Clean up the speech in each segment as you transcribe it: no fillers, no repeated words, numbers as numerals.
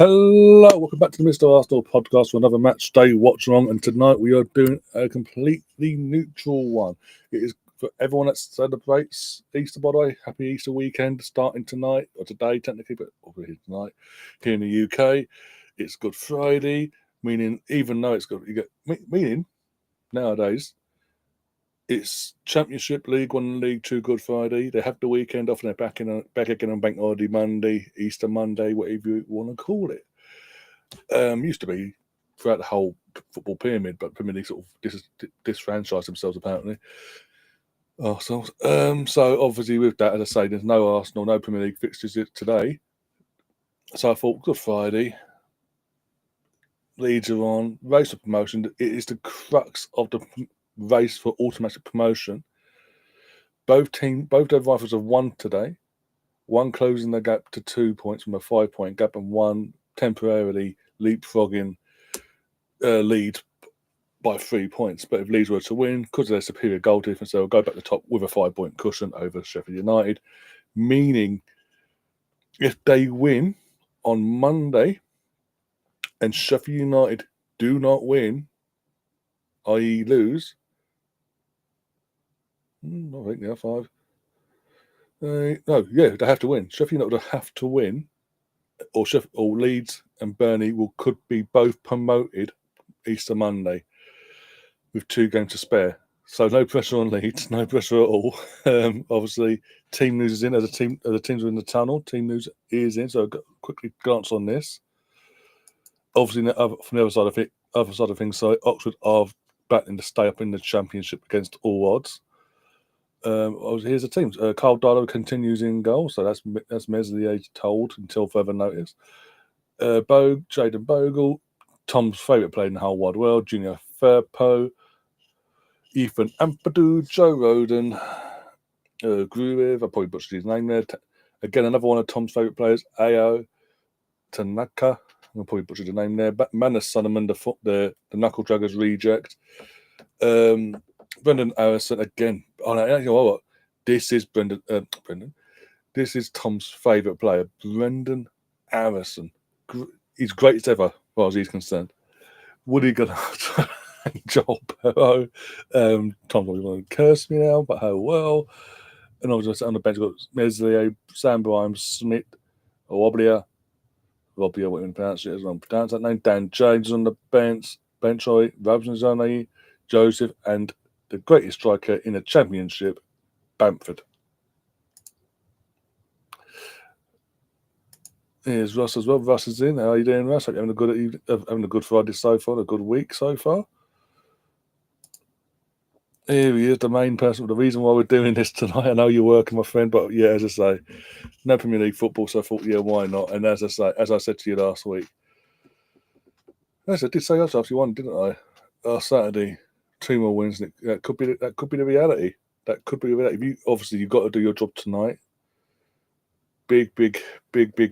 Hello, welcome back to the Mr. Arsenal podcast for another match day watch along. And tonight we are doing a completely neutral one. It is for everyone that celebrates Easter, by the way. Happy Easter weekend starting tonight, or today technically, but obviously tonight here in the UK. It's Good Friday, meaning even though it's good, you get meaning nowadays. It's Championship, League One, and League Two Good Friday. They have the weekend off, and they're back again on Bank Holiday Monday, Easter Monday, whatever you want to call it. Used to be throughout the whole football pyramid, but Premier League sort of disfranchised themselves apparently. Arsenal. So obviously with that, as I say, there's no Arsenal, no Premier League fixtures today. So I thought Good Friday. Leeds are on race of promotion. It is the crux of the race for automatic promotion. Both their rivals have won today. One closing the gap to 2 points from a 5-point gap, and one temporarily leapfrogging Leeds by 3 points. But if Leeds were to win, because of their superior goal difference, they'll go back to the top with a 5-point cushion over Sheffield United. Meaning, if they win on Monday and Sheffield United do not win, i.e. lose, I think they are 5. They have to win. Sheffield United will have to win, or Leeds and Burnley could be both promoted Easter Monday with 2 games to spare. So no pressure on Leeds, no pressure at all. Obviously, team news is in as the teams are in the tunnel. Team news is in. So I'll quickly glance on this. Obviously, from the other side of things, so Oxford are battling to stay up in the Championship against all odds. Here's the teams. Carl Darlow continues in goal, so that's Meslier told until further notice. Jayden Bogle, Tom's favourite player in the whole wide world, Junior Firpo, Ethan Ampadu, Joe Roden, Gruev, I probably butchered his name there. Again, another one of Tom's favourite players, Ao Tanaka, I probably butchered the name there. Manus Sonneman, the Knuckle Draggers reject. Brendan Harrison again. Oh no, you know what? This is Brendan. This is Tom's favourite player, Brendan Harrison. He's greatest ever, as far as he's concerned. Woody Gallagher, Joel Perro. Tom's probably going to curse me now, but how well. And obviously on the bench, got Meslier, Sam Bryan, Smith, Wobblier, whatever you can pronounce it, as well. Pronounce that name. Dan James on the bench, Rabson Joseph, and the greatest striker in the Championship, Bamford. Here's Russ as well. Russ is in. How are you doing, Russ? Hope you're having a good Friday so far, a good week so far. Here he is, the main person, the reason why we're doing this tonight. I know you're working, my friend, but yeah, as I say, no Premier League football, so I thought, yeah, why not? And as I said to you last week, yes, I did say that after you won, didn't I? Saturday, 2 more wins. That could be the reality. That could be the reality. You've got to do your job tonight. Big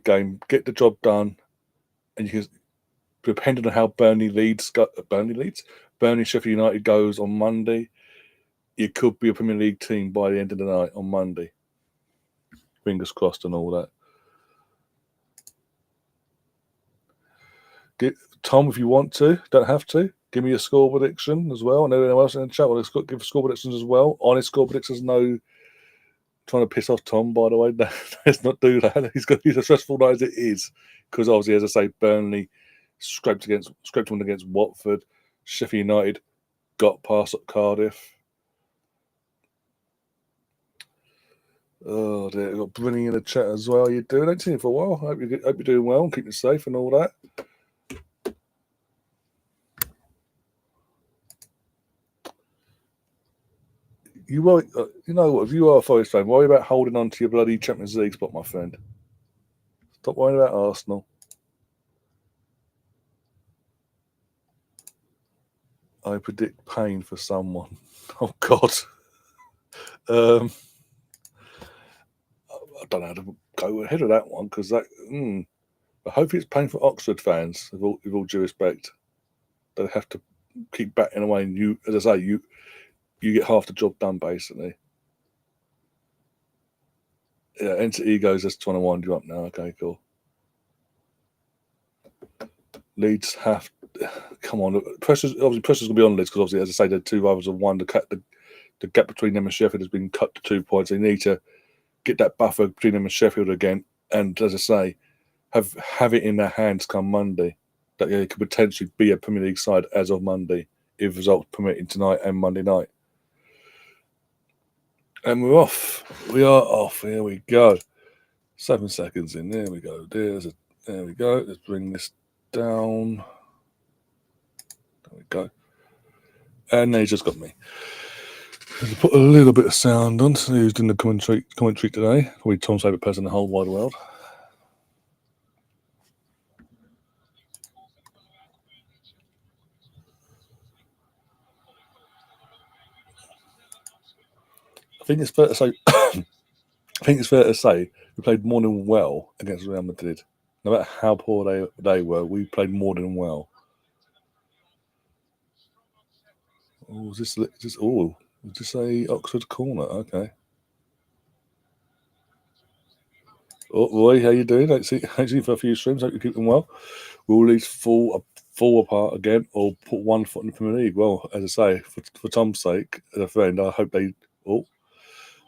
game. Get the job done, and you can. Depending on how Burnley Sheffield United goes on Monday, it could be a Premier League team by the end of the night on Monday. Fingers crossed and all that. Tom, if you want to, don't have to. Give me a score prediction as well. And everyone else in the chat, let's give score predictions as well. Honest score predictions, no trying to piss off Tom, by the way. No, let's not do that. He's a stressful night as it is. Because obviously, as I say, Burnley scraped one against Watford. Sheffield United got past at Cardiff. Oh dear, got Brinny in the chat as well. You doing? I haven't seen you for a while. Hope you're doing well and keeping safe and all that. You know what? If you are a Forest fan, worry about holding on to your bloody Champions League spot, my friend. Stop worrying about Arsenal. I predict pain for someone. Oh God. I don't know how to go ahead of that one because that. I hope it's pain for Oxford fans. With all due respect, they have to keep batting away, and you, as I say, you get half the job done basically. Yeah, Enter Egos just trying to wind you up now. Okay, cool. Leeds have come on. Pressure's going to be on Leeds because obviously, as I say, the two rivals have won. The gap between them and Sheffield has been cut to 2 points. They need to get that buffer between them and Sheffield again. And as I say, have it in their hands come Monday that they could potentially be a Premier League side as of Monday if results permitting tonight and Monday night. And we're off. We are off. Here we go. 7 seconds in. There we go. There we go. Let's bring this down. There we go. And they just got me. Let's put a little bit of sound on. So who's doing the commentary today? Probably Tom's favourite person in the whole wide world. I think it's fair to say we played more than well against Real Madrid. No matter how poor they were, we played more than well. Oh, is this a Oxford corner? Okay. Oh, Roy, how you doing? Actually, for a few streams, hope you're keeping well. Will Leeds fall apart again, or put one foot in the Premier League? Well, as I say, for Tom's sake, as a friend, I hope they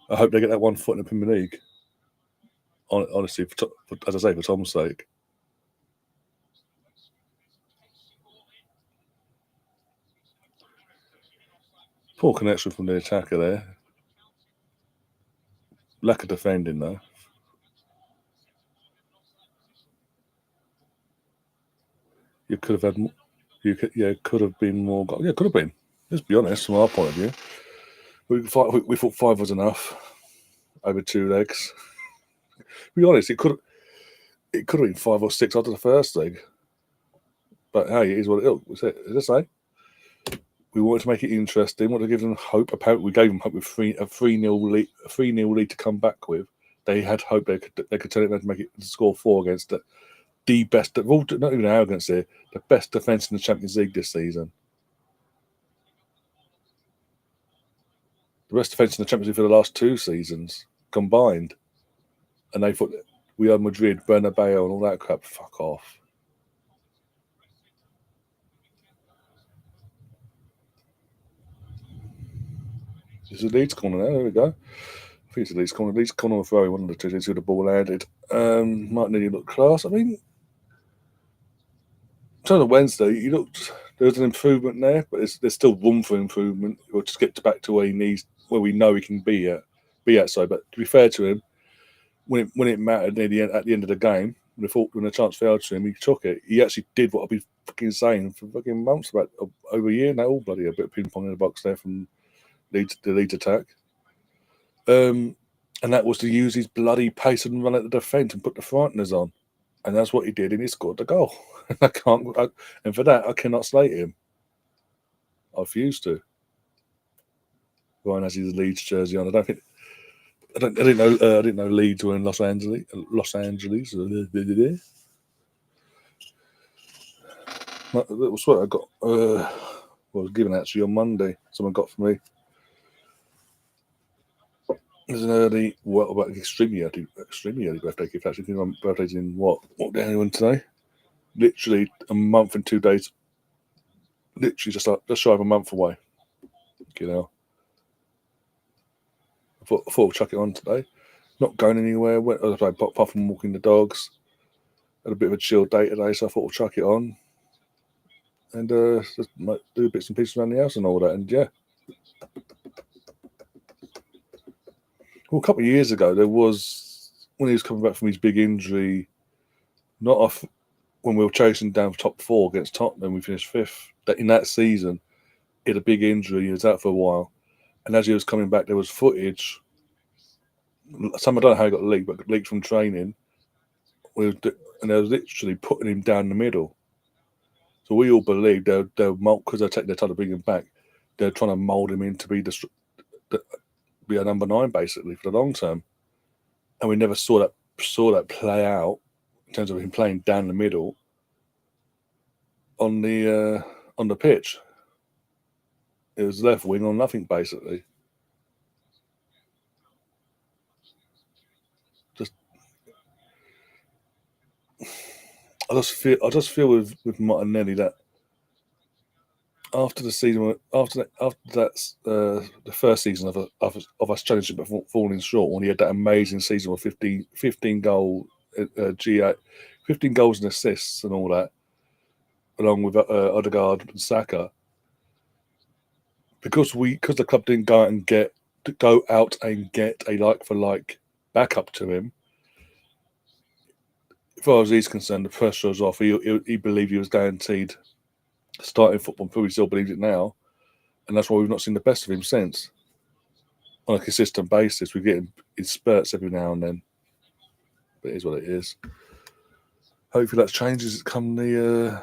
get that 1 foot in the Premier League. Honestly, as I say, for Tom's sake. Poor connection from the attacker there. Lack of defending though. You could have had. Could have been more. Yeah, could have been. Let's be honest, from our point of view, we thought 5 was enough over 2 legs. To be honest, it could have been 5 or 6 after the first leg. But hey, it is what it is. As I say, we wanted to make it interesting. We wanted to give them hope. Apparently, we gave them hope with a 3-0 lead to come back with. They had hope they could turn it around to make it score 4 against the best. Not even arrogance here. The best defence in the Champions League this season. The best defence in the Champions League for the last 2 seasons combined. And they thought we are Madrid, Bernabeu, and all that crap. Fuck off. There's a Leeds corner there. There we go. I think it's a Leeds corner. Leeds corner or Ferrari, one of the two. Let's see who the ball landed. Martinelli looked class. I mean, in terms of Wednesday, there's an improvement there, but there's still room for improvement. We'll just get back to where we know he can be at. So, but to be fair to him, when it mattered at the end of the game, when the chance fell to him, he took it. He actually did what I've been fucking saying for fucking months, about over a year now. All bloody a bit of ping pong in the box there from the Leeds attack. And that was to use his bloody pace and run at the defence and put the frighteners on. And that's what he did, and he scored the goal. And for that, I cannot slate him. I refuse to. Ryan has his Leeds jersey on. I didn't know Leeds were in Los Angeles. That was what I got. Was given actually on Monday. Someone got for me. There's an extremely early birthday gift. Actually, I think my birthday's in what day anyone today? Literally a month and 2 days. Literally just shy of a month away. You know. I thought I'd chuck it on today. Not going anywhere. Apart from walking the dogs. Had a bit of a chill day today, so I thought I'd chuck it on. And just might do bits and pieces around the house and all that. And yeah. Well, a couple of years ago, there was, when he was coming back from his big injury, when we were chasing down top 4 against Tottenham, we finished 5th. In that season, he had a big injury. He was out for a while. And as he was coming back, there was footage. I don't know how he got leaked, but leaked from training. And they was literally putting him down the middle. So we all believed they'll because they're taking their time to bring him back. They're trying to mould him in to be a number 9 basically for the long term. And we never saw that play out in terms of him playing down the middle on the pitch. It was left wing or nothing basically. I just feel with Martinelli that after the season, after that, the first season of us challenging but falling short, when he had that amazing season with 15 goal, G8, 15 goals and assists and all that, along with Odegaard and Saka, because the club didn't go out and get a like for like backup to him. As far as he's concerned, the pressure was off. He believed he was guaranteed starting football. Probably still believes it now, and that's why we've not seen the best of him since. On a consistent basis, we get him in spurts every now and then, but it is what it is. Hopefully, that changes come the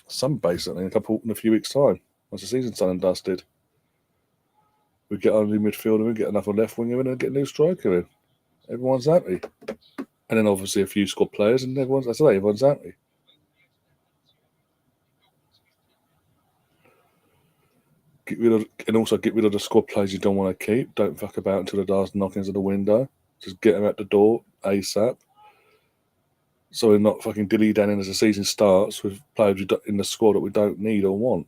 summer, basically in a few weeks' time, once the season's done and dusted. We get our new midfielder, we get another left winger, and then get a new striker in. Everyone's happy. And then obviously a few squad players, and everyone's happy. Get rid of the squad players you don't want to keep. Don't fuck about until the last knockings at the window. Just get them out the door ASAP. So we're not fucking dilly-dallying as the season starts with players in the squad that we don't need or want.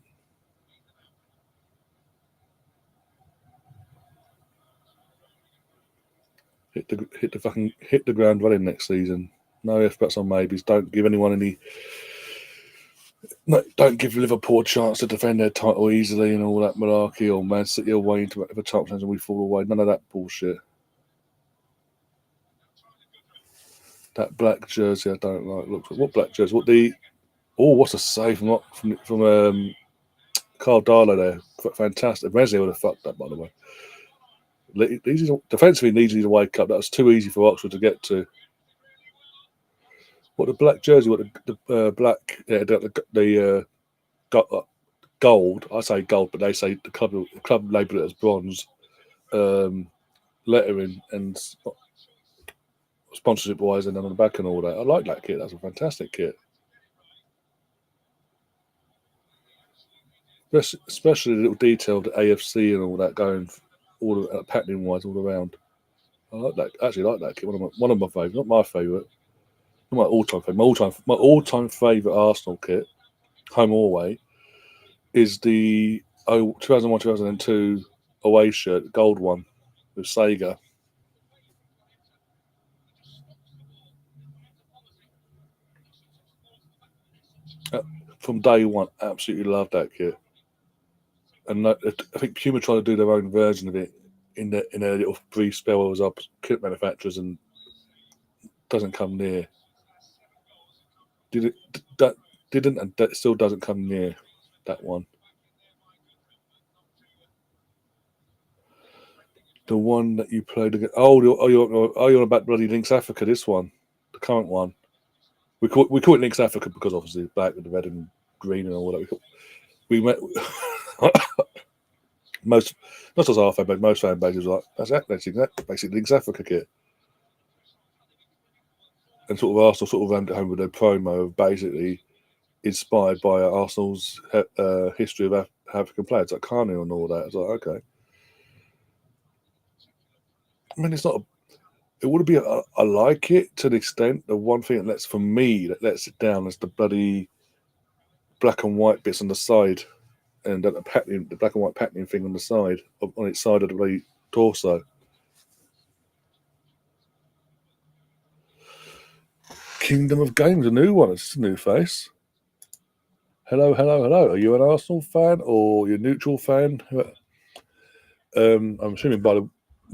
Hit the ground running next season. No ifs, buts, or maybes. Don't give anyone any. No, don't give Liverpool a chance to defend their title easily and all that malarkey, or Man City away into whatever top chance and we fall away. None of that bullshit. That black jersey, I don't like. Look, what black jersey? What's a save from Carl Darlow there? Fantastic. Wesley would have fucked that, by the way. Defensively needs to wake up. That was too easy for Oxford to get to. What the black jersey? What the black? Yeah, the gold. I say gold, but they say the club label it as bronze. Lettering and sponsorship wise, and then on the back and all that. I like that kit. That's a fantastic kit. Especially the little detail of the AFC and all that going all patterning wise all around. I like that. Actually, like that kit. One of my favourites. Not my favourite. Not my all-time favourite. My all-time favourite Arsenal kit, home or away, is the 2001-2002 away shirt, gold one with Sega. From day one, absolutely love that kit. And I think Puma tried to do their own version of it in a little brief spell. I was up kit manufacturers and doesn't come near. Didn't and that still doesn't come near that one. The one that you played against. You're about bloody Lynx Africa. This one, the current one. We call it Lynx Africa because obviously black with the red and green and all that. We met most, not just our fan base, most fan bases were like that's basically Lynx Africa kit. And sort of Arsenal sort of rammed it home with their promo of basically inspired by Arsenal's history of African players like Kanu and all that. It's like, okay. I mean, it's not. It would be. I like it to the extent. The one thing that lets it down is the bloody black and white bits on the side, and the black and white patterning thing on the side, on its side of the bloody torso. Kingdom of Games, a new one. It's a new face. Hello. Are you an Arsenal fan or you're a neutral fan? I'm assuming by the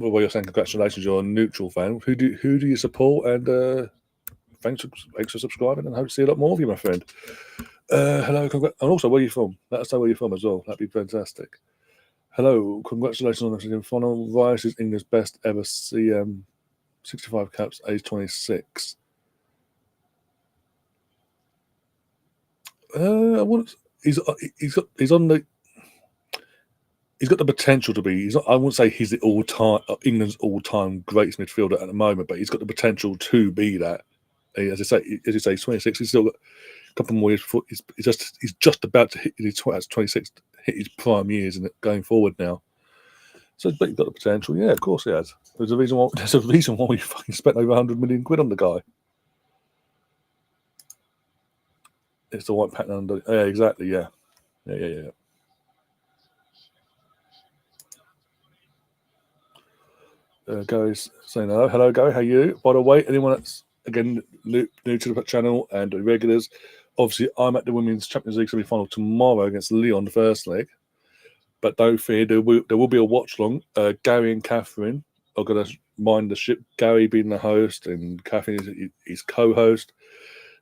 way you're saying congratulations, you're a neutral fan. Who do you support? And thanks for subscribing, and hope to see a lot more of you, my friend. Hello, and also where are you from? Let us know where you're from as well. That'd be fantastic. Hello, congratulations on the final. Rice is England's best ever CM, 65 caps, age 26. He's on the. He's got the potential to be. I wouldn't say he's the England's all-time greatest midfielder at the moment, but he's got the potential to be that. As you say, he's 26. He's still got a couple more years. He's just about to hit his 26, hit his prime years, and going forward now. So, but he's got the potential. Yeah, of course he has. There's a reason why we fucking spent over 100 million quid on the guy. It's the white pattern under. Yeah, exactly. Yeah. Yeah. Gary's saying hello. Hello, Gary. How are you? By the way, anyone that's again new to the channel and the regulars, obviously I'm at the Women's Champions League semi-final tomorrow against Leon, the first leg. But don't fear, there will be a watch long. Gary and Catherine are going to mind the ship. Gary being the host and Catherine is co-host,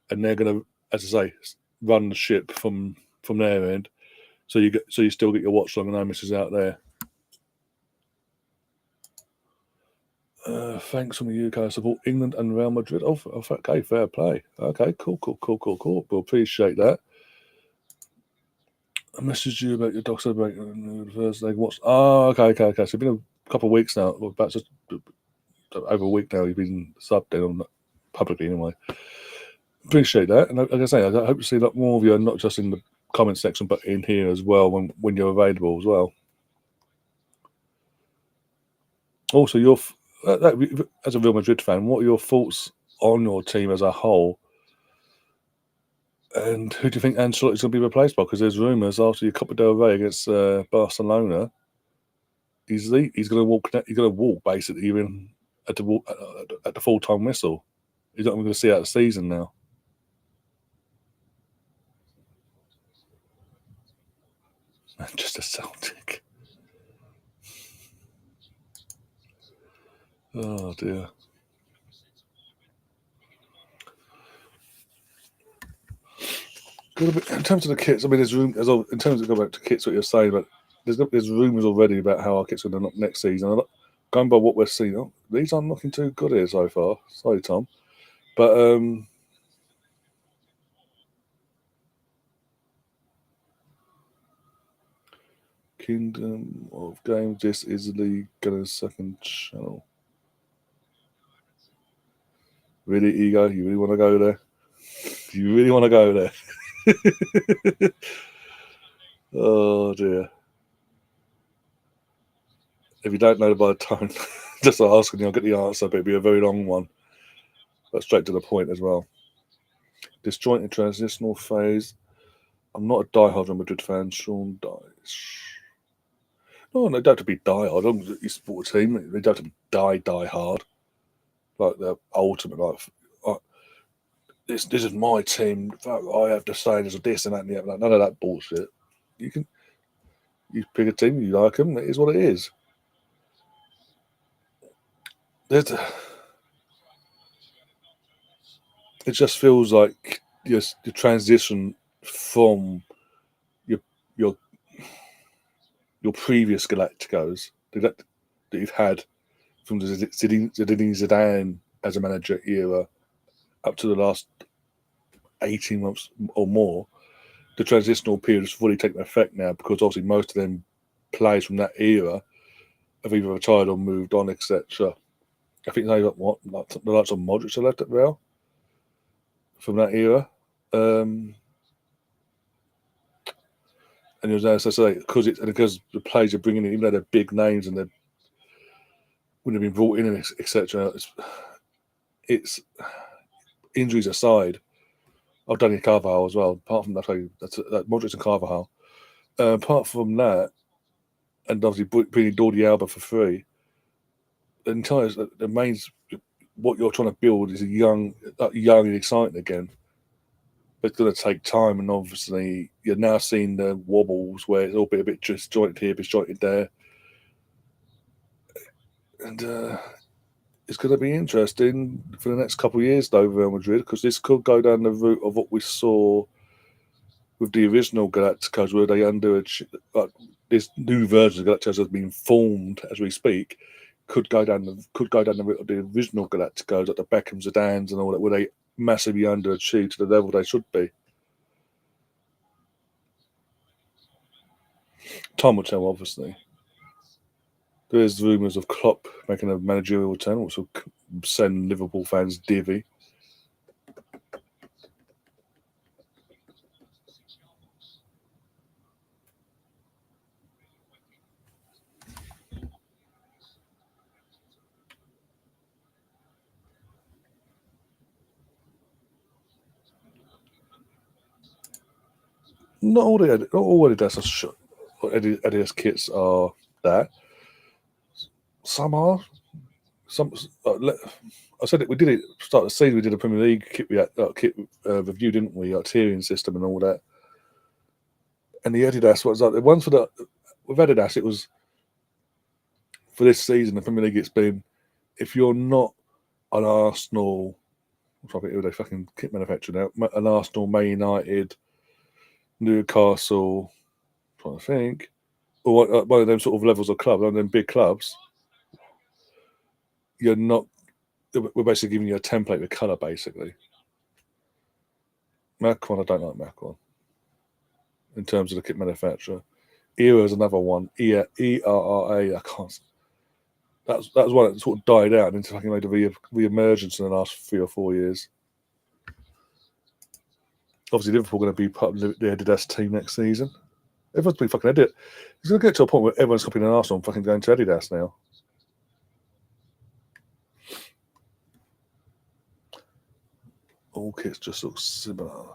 and they're going to, as I say, run the ship from their end. So you still get your watch long and no misses out there. Thanks from the UK. I support England and Real Madrid. Oh, okay, fair play. Okay, cool. We'll appreciate that. I messaged you about your dog celebrating the first leg. What's? Oh, okay. So it's been a couple of weeks now. Well, about just over a week now. You've been subbed in on publicly anyway. Appreciate that, and like I say, I hope to see a lot more of you, and not just in the comment section, but in here as well when you're available as well. Also, as a Real Madrid fan, what are your thoughts on your team as a whole? And who do you think Ancelotti is going to be replaced by? Because there's rumours after your Copa del Rey against Barcelona, he's going to walk. He's going to walk basically even at the full time whistle. He's not even going to see out the season now. Manchester Celtic. Oh dear. In terms of the kits, I mean, there's room. In terms of going back to kits, what you're saying, but there's rumours already about how our kits are going to look next season. Going by what we're seeing, these aren't looking too good here so far. Sorry, Tom, but Kingdom of Games. This is the going second channel. Really, Ego? You really want to go there? You really want to go there? Oh dear. If you don't know by the time, just asking, you'll get the answer, but it'll be a very long one. But straight to the point as well. Disjointed transitional phase. I'm not a diehard Real Madrid fan. Sean dies. No, they don't have to be diehard. As long as you support a team, they don't have to be die hard. Like the ultimate, this is my team. I have to say there's a this and that and the other. None of that bullshit. You pick a team, you like them. It is what it is. It just feels like your transition from your previous Galacticos that you've had from the Zinedine Zidane as a manager era up to the last 18 months or more. The transitional period has fully taken effect now because obviously most of them players from that era have either retired or moved on, etc. I think they got the likes of Modric are left at Real from that era. And as I say, because the players are bringing in, even though they're big names and they wouldn't have been brought in, etc. It's injuries aside. I've done Carvajal as well. Apart from that's Modric and Carvajal. Apart from that, and obviously bringing Jordi Alba for free, the main what you're trying to build is a young and exciting again. But it's going to take time, and obviously you're now seeing the wobbles where it's all a bit disjointed here, disjointed there, and it's going to be interesting for the next couple of years, though, Real Madrid, because this could go down the route of what we saw with the original Galacticos, where they this new version of Galacticos has been formed as we speak. Could go down the route of the original Galacticos, like the Beckhams, Zidanes, and all that, where they massively underachieved to the level they should be. Time will tell, obviously. There's rumours of Klopp making a managerial return, which will send Liverpool fans divvy. Not all Adidas Adidas kits are that. Some are. Some. I said it. We did it. Start of the season. We did a Premier League kit review, didn't we? Our tiering system and all that. And the Adidas was like the ones with Adidas. It was for this season. The Premier League. It's been if you're not an Arsenal. I'm trying to think who they fucking kit manufacturer now. An Arsenal, Man United, Newcastle. I'm trying to think. Or one of them sort of levels of club, one of them big clubs. You're not. We're basically giving you a template with colour, basically. Macron, I don't like Macron in terms of the kit manufacturer. ERA is another one. ERRA, I can't. That was one that sort of died out into fucking made a re-emergence in the last 3 or 4 years. Obviously, Liverpool are going to be part of the Adidas team next season. Everyone's been fucking Adidas. It's going to get to a point where everyone's copying an Arsenal and fucking going to Adidas now. All kits just look similar.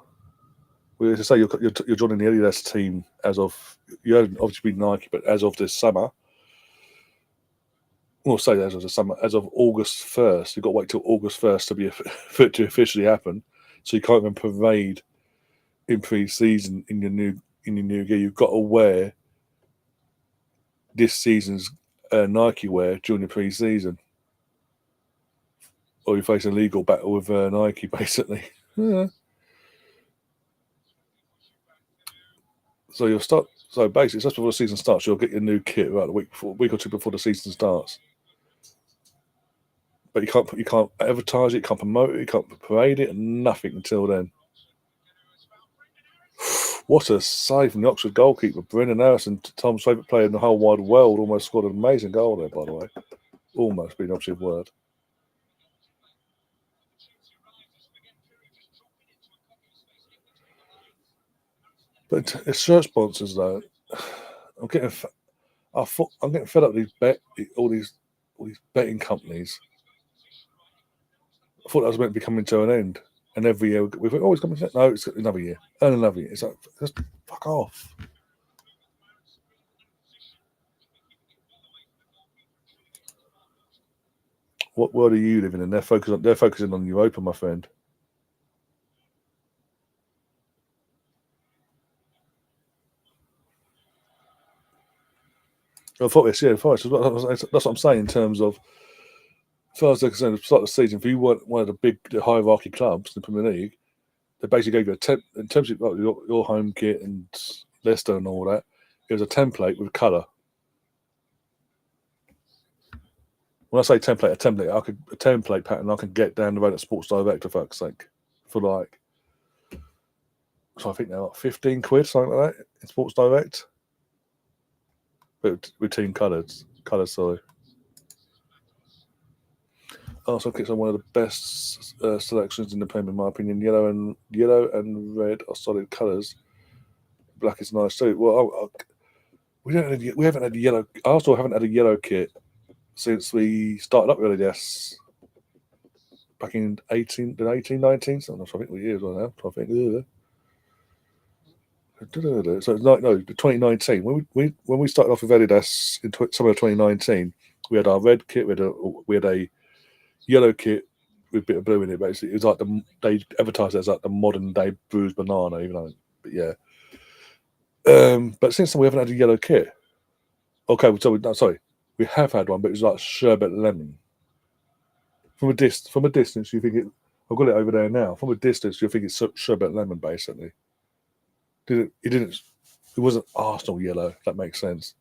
We have to say you're joining the Adidas team as of you hadn't obviously been Nike, but as of this summer. We'll say as of the summer, as of August 1st. You've got to wait till August 1st for it to officially happen. So you can't even parade in pre-season in your new gear. You've got to wear this season's Nike wear during the pre-season, or you face a legal battle with Nike, basically. Yeah. So you'll start. So basically, just before the season starts, you'll get your new kit about a week or two before the season starts. But you can't advertise it, you can't promote it, you can't parade it, and nothing until then. What a save from the Oxford goalkeeper, Brendan Harrison, Tom's favourite player in the whole wide world, almost scored an amazing goal there, by the way. Almost being an operative word. But it's shirt sponsors though. I'm getting fed up with all these betting companies. I thought that was meant to be coming to an end, and every year we've always coming to no, it's another year and another year. It's like just fuck off. What world are you living in? They're focusing on you open, my friend. I thought this, yeah, that's what I'm saying in terms of, as far as they're concerned, at the start of the season, if you weren't one of the big hierarchy clubs in the Premier League, they basically gave you in terms of your home kit and Leicester and all that, it was a template with colour. When I say template, a template pattern I can get down the road at Sports Direct, for fuck's sake, for like, so I think they're like 15 quid, something like that, in Sports Direct. But with team colours, sorry. Arsenal kits are one of the best selections in the Premier, in my opinion. Yellow and red are solid colours. Black is nice too. Well, we haven't had a yellow. Arsenal haven't had a yellow kit since we started up really. Yes, back in 18, 19. So I think we years right now. I think. So it's like 2019 when we started off with Adidas in summer of 2019. We had our red kit. We had a yellow kit with a bit of blue in it. Basically, it was like they advertised it as like the modern day bruised banana. Even though, but yeah. But since then we haven't had a yellow kit. Okay, sorry, we have had one, but it was like sherbet lemon. From a distance, you think it. I've got it over there now. From a distance, you think it's sherbet lemon, basically. It didn't. It wasn't Arsenal yellow. If that makes sense.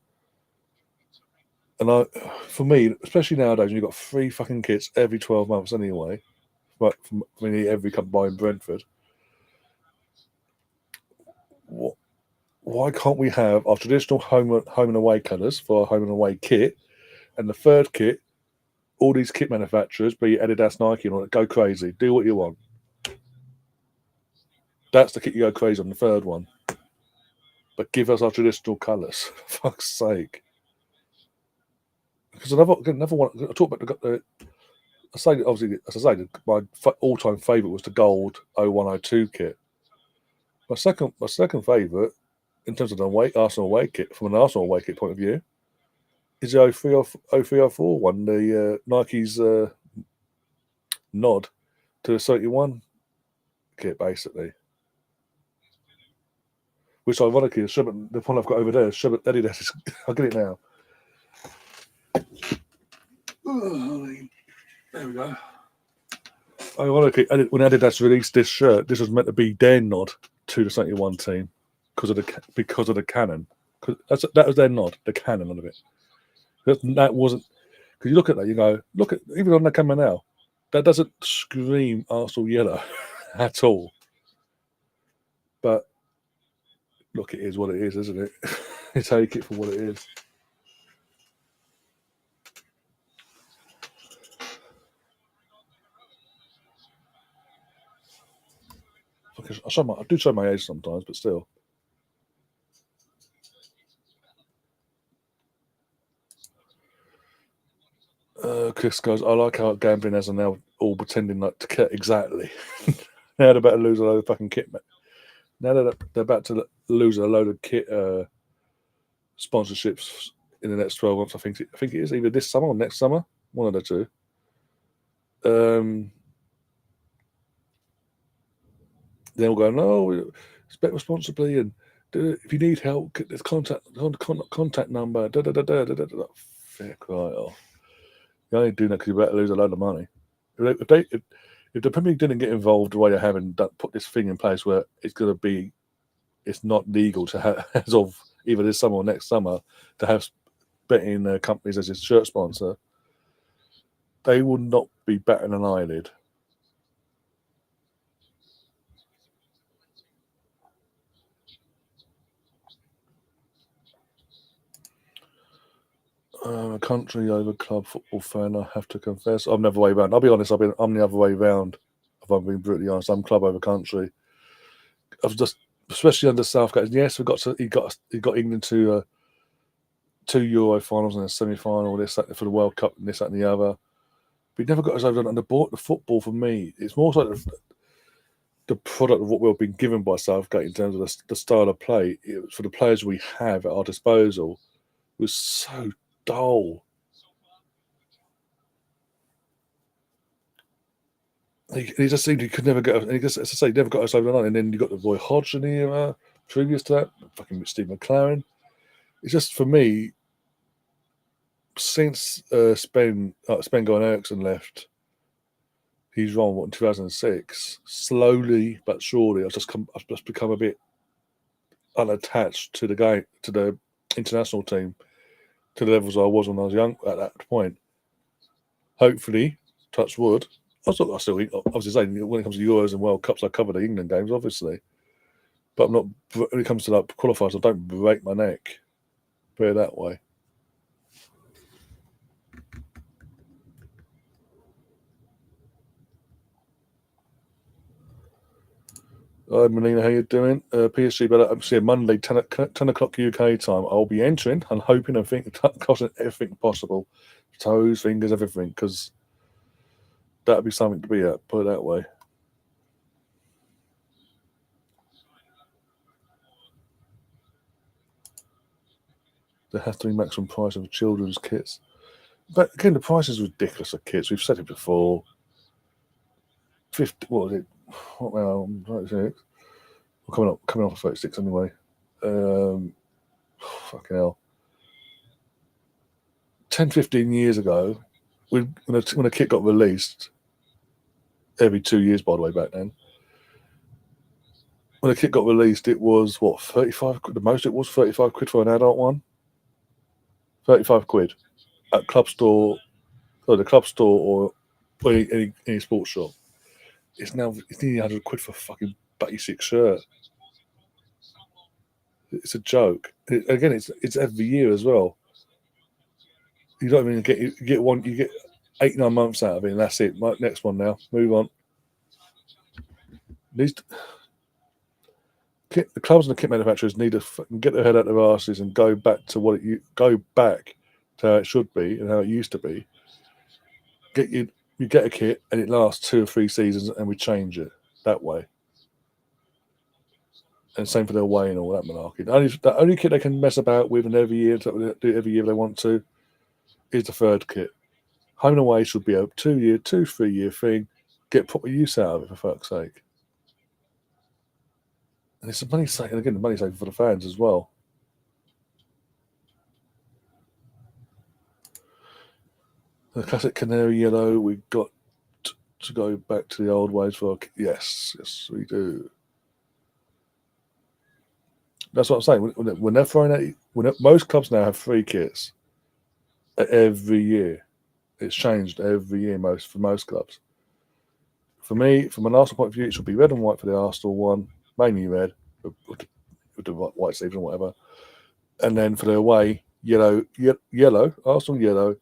And for me, especially nowadays, you've got 3 fucking kits every 12 months anyway. But from every company in Brentford. Why can't we have our traditional home and away colours for our home and away kit, and the third kit, all these kit manufacturers, be it Adidas, Nike, and all that, go crazy, do what you want. That's the kit you go crazy on, the third one. But give us our traditional colours, for fuck's sake. Because another one, I talk about I say obviously, as I say, my all-time favourite was the gold 0102 kit. My second favourite in terms of the Arsenal away kit, from an Arsenal away kit point of view, is the 0304 one, the Nike's nod to the 71 kit, basically. Which, ironically, the one I've got over there is Adidas. I'll get it now. There we go. Ironically, when Adidas released this shirt, this was meant to be their nod to the 71 team because of the cannon. That was their nod, the cannon of it. That wasn't, because you look at that, you go, look at, even on the camera now, that doesn't scream Arsenal yellow at all. But look, it is what it is, isn't it? You take it for what it is. I do show my age sometimes, but still. Chris goes, I like how gambling has are now all pretending like to kit exactly. Now they're about to lose a load of fucking kit. Now they're about to lose a load of kit sponsorships in the next 12 months. I think it is either this summer or next summer, one of the two. They're all going, no, spec responsibly, and if you need help, get this contact number. Fair cry off. You're only doing that because you're about to lose a load of money. If the Premier League didn't get involved the way they have and put this thing in place where it's not legal to have, as of either this summer or next summer, to have betting companies as a shirt sponsor, they would not be batting an eyelid. A country over club football fan, I have to confess. I'm never way round. I'll be honest, I'm the other way round. If I'm being brutally honest, I'm club over country. I've just, especially under Southgate. Yes, he got England to 2 Euro finals and a semi-final. This for the World Cup and this that and the other. But he never got us over on the board. The football for me, it's more like the product of what we've been given by Southgate in terms of the style of play. For the players we have at our disposal, was so dull. He just seemed he could never get. And he just, as I say, never got us over the line. And then you got the Roy Hodgson era previous to that, fucking Steve McLaren. It's just for me, since Sven Goran Eriksson left, he's wrong. What, in 2006? Slowly but surely, I've just become a bit unattached to the game, to the international team, to the levels I was when I was young at that point. Hopefully, touch wood. I still obviously saying when it comes to Euros and World Cups, I cover the England games, obviously. But I'm not, when it comes to like qualifiers, I don't break my neck. Put it that way. Hi, Melina, how you doing? PSG better see Monday, 10 o'clock UK time. I'll be entering and hoping and thinking, crossing everything possible. Toes, fingers, everything, because that'd be something to be at, put it that way. There has to be maximum price of children's kits. But again, the price is ridiculous of kits. We've said it before. 50, what was it? What now? 36. Well, coming off of 36 anyway. Fucking hell. 10, 15 years ago, when a kit got released, every 2 years, by the way, back then, when a kit got released, it was, what, 35 quid? The most it was 35 quid for an adult one. 35 quid at club store, or the club store, or any sports shop. It's nearly 100 quid for a fucking basic shirt. It's a joke. Again, it's every year as well. You don't even get one. You get 8-9 months out of it, and that's it. Right, next one now. Move on. The clubs and the kit manufacturers need to fucking get their head out of their asses and go back to how it should be and how it used to be. You get a kit and it lasts 2 or 3 seasons, and we change it that way. And same for their away and all that malarkey. The only kit they can mess about with and every year, do every year if they want to, is the third kit. Home and away should be a 3 year thing. Get proper use out of it, for fuck's sake. And it's a money sake, and again, the money saving for the fans as well. The classic canary yellow, we got to go back to the old ways for. Yes, we do. That's what I'm saying. When they're throwing at most clubs now have 3 kits every year. It's changed every year for most clubs. For me, from an Arsenal point of view, it should be red and white for the Arsenal one, mainly red, with the white sleeves and whatever. And then for the away, yellow, Arsenal yellow,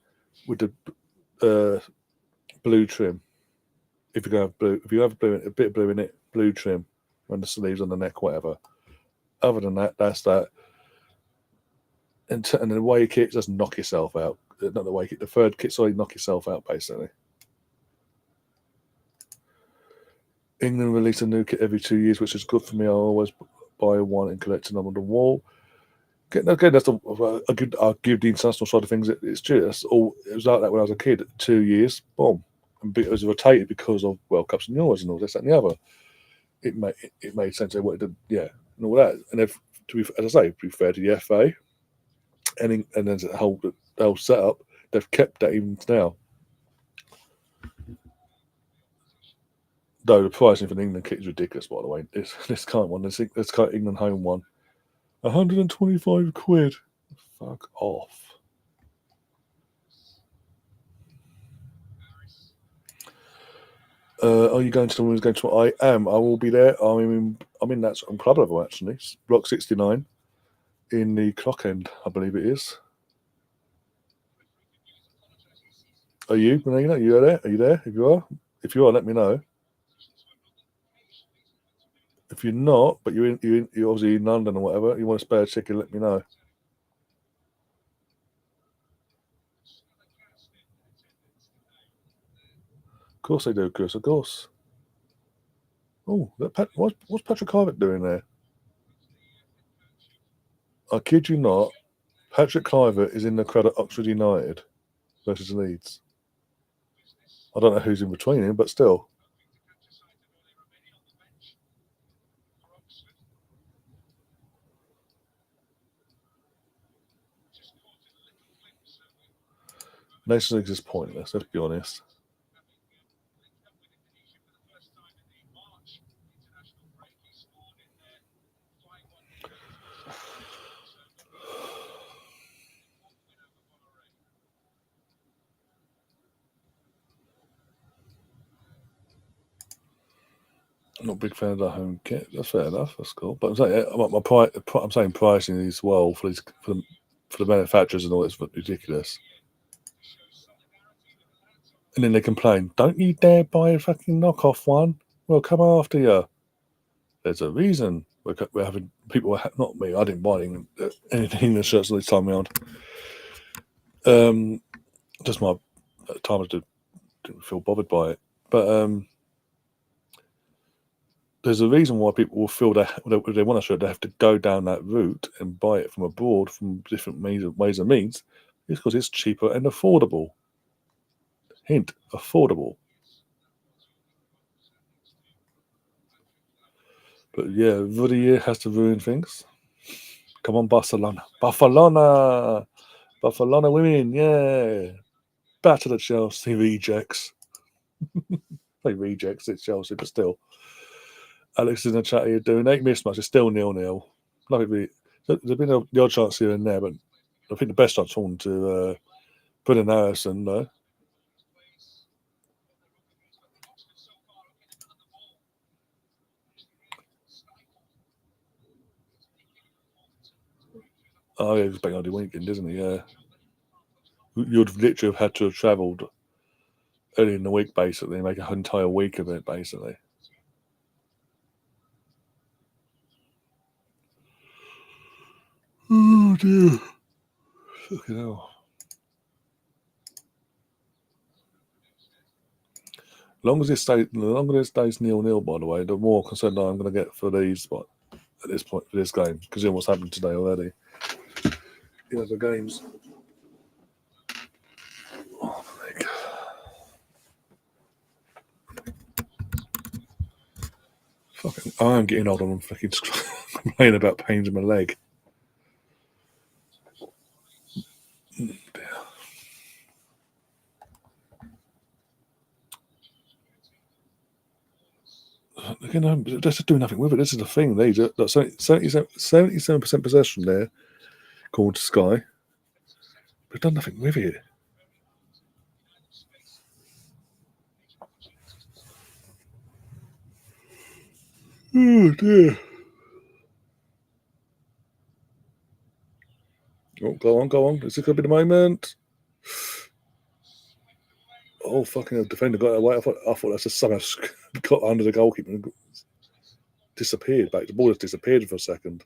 with the blue trim. If you're going to have blue, if you have blue, a bit of blue in it, blue trim on the sleeves, on the neck, whatever. Other than that, that's that. And the away kit, just knock yourself out. Not the away kit, the third kit, sorry, knock yourself out, basically. England release a new kit every 2 years, which is good for me. I always buy one and collect them on the wall. Again, that's I'll give the international side of things. It's true. That's all. It was like that when I was a kid. 2 years, boom, and it was rotated because of World Cups and Euros and all this, that, and the other. It made sense. They wanted to, yeah, and all that. And if, as I say, to be fair to the FA, and then the whole setup, they've kept that even now. Though the pricing for the England kit is ridiculous, by the way. This current one, this current England home one, 125 quid. Fuck off. Are you going to the women's game tomorrow? I am. I will be there. I'm in that club level, actually. Block 69 in the clock end, I believe it is. Are you, Melina? Are you there? Are you there? If you are, let me know. If you're not, but you're obviously in London or whatever, you want a spare ticket, let me know. Of course they do, Chris. Of course. Oh, what's Patrick Kluivert doing there? I kid you not. Patrick Kluivert is in the crowd at Oxford United versus Leeds. I don't know who's in between him, but still. Nations League is pointless, let's be honest. I'm not a big fan of the home kit. That's fair enough. That's cool. But I'm saying pricing as well for the manufacturers and all. It's ridiculous. And then they complain, "Don't you dare buy a fucking knockoff one. We'll come after you." There's a reason we're having people. Not me. I didn't buy anything in the shirts this time around. Just my time I didn't feel bothered by it. But there's a reason why people will feel that if they want a shirt, they have to go down that route and buy it from abroad from different ways and means. It's because it's cheaper and affordable. Hint: affordable. But yeah, Rudiger has to ruin things. Come on, Barcelona. Barcelona women, yeah. Batter the Chelsea rejects. They rejects, it's Chelsea, but still. Alex is in the chat here doing 8 mismatches. It's still 0-0. There's been the odd chance here and there, but I think the best chance on to Brennan Harrison, though. Oh, yeah, he's bang on the weekend, isn't he? Yeah. You'd literally have had to have travelled early in the week, basically, and make an entire week of it, basically. Oh, dear. Fucking hell. The longer this stays 0-0, by the way, the more concerned I'm going to get for these at this point for this game because what's happened today already. The games. Oh my God. Fucking, I am getting old and I'm fucking complaining about pains in my leg. Again, they're just doing nothing with it. This is the thing. They 77% possession there, according to Sky. They've done nothing with it. Oh dear. Oh, go on. Is it going to be the moment? Oh, fucking hell, defender got away. I thought that's just somehow got under the goalkeeper and disappeared back. The ball just disappeared for a second.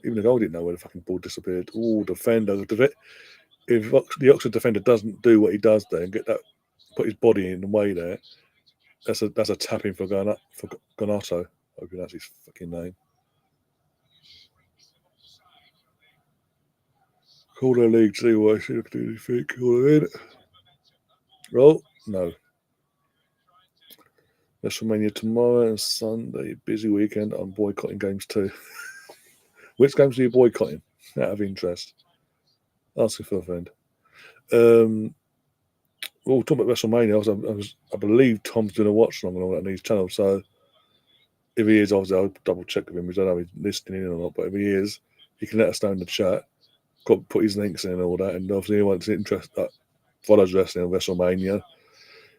Even the goal didn't know where the fucking ball disappeared. Oh, defender. If the Oxford defender doesn't do what he does there and put his body in the way there, that's a tapping for Ganato. I hope that's his fucking name. Call their league, see what she look do anything. Call it in. Roll? No. WrestleMania tomorrow and Sunday. Busy weekend. I'm boycotting games too. Which games are you boycotting? Out of interest. Asking for a friend. Well, talking about WrestleMania, I believe Tom's doing a watch along and all that on his channel. So if he is, obviously I'll double check with him. We don't know if he's listening in or not, but if he is, he can let us know in the chat. Got to put his links in and all that. And obviously anyone that's interested, follows wrestling on WrestleMania,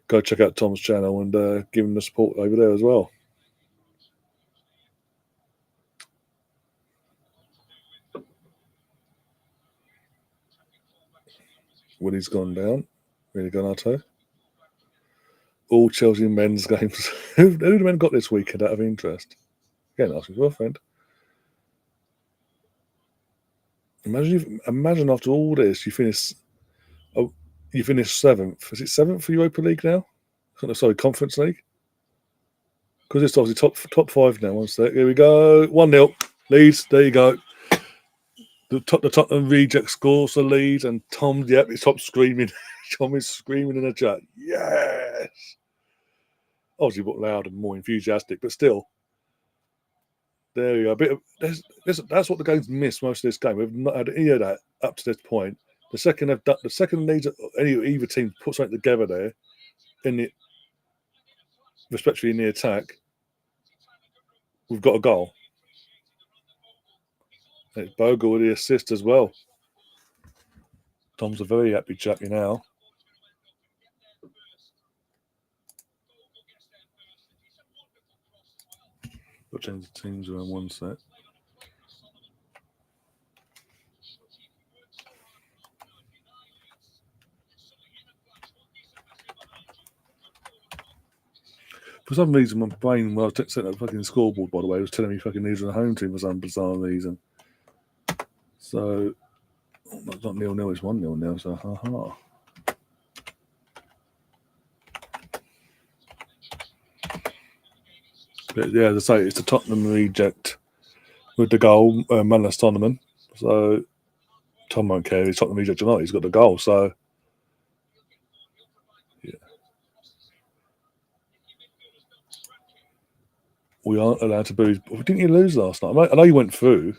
go check out Tom's channel and give him the support over there as well. Willie's gone down. Really Ganato. All Chelsea men's games. Who the men got this weekend out of interest? Again, asking for a friend. Imagine after all this, you finish seventh. Is it seventh for Europa League now? Sorry, Conference League. Because it's obviously top five now. 1 sec. Here we go. 1-0. Leeds. There you go. The Tottenham reject scores for Leeds, and Tom, he stopped screaming. Tom is screaming in the chat. Yes. Obviously, but loud and more enthusiastic, but still. There you go. That's what the game's missed most of this game. We've not had any of that up to this point. The second either team put something together there, respectively in the attack, we've got a goal. And it's Bogle with the assist as well. Tom's a very happy chappy now. Got to change the teams around 1 sec. For some reason, my brain, when I was setting up the fucking scoreboard, by the way, was telling me fucking these are the home team for some bizarre reason. So, it's not 0-0, it's 1-0 now, so haha. But yeah, as I say, it's the Tottenham reject with the goal, manless tournament. So, Tom won't care if he's Tottenham reject or not, he's got the goal, so. Yeah. We aren't allowed to booze. Didn't you lose last night? I know you went through.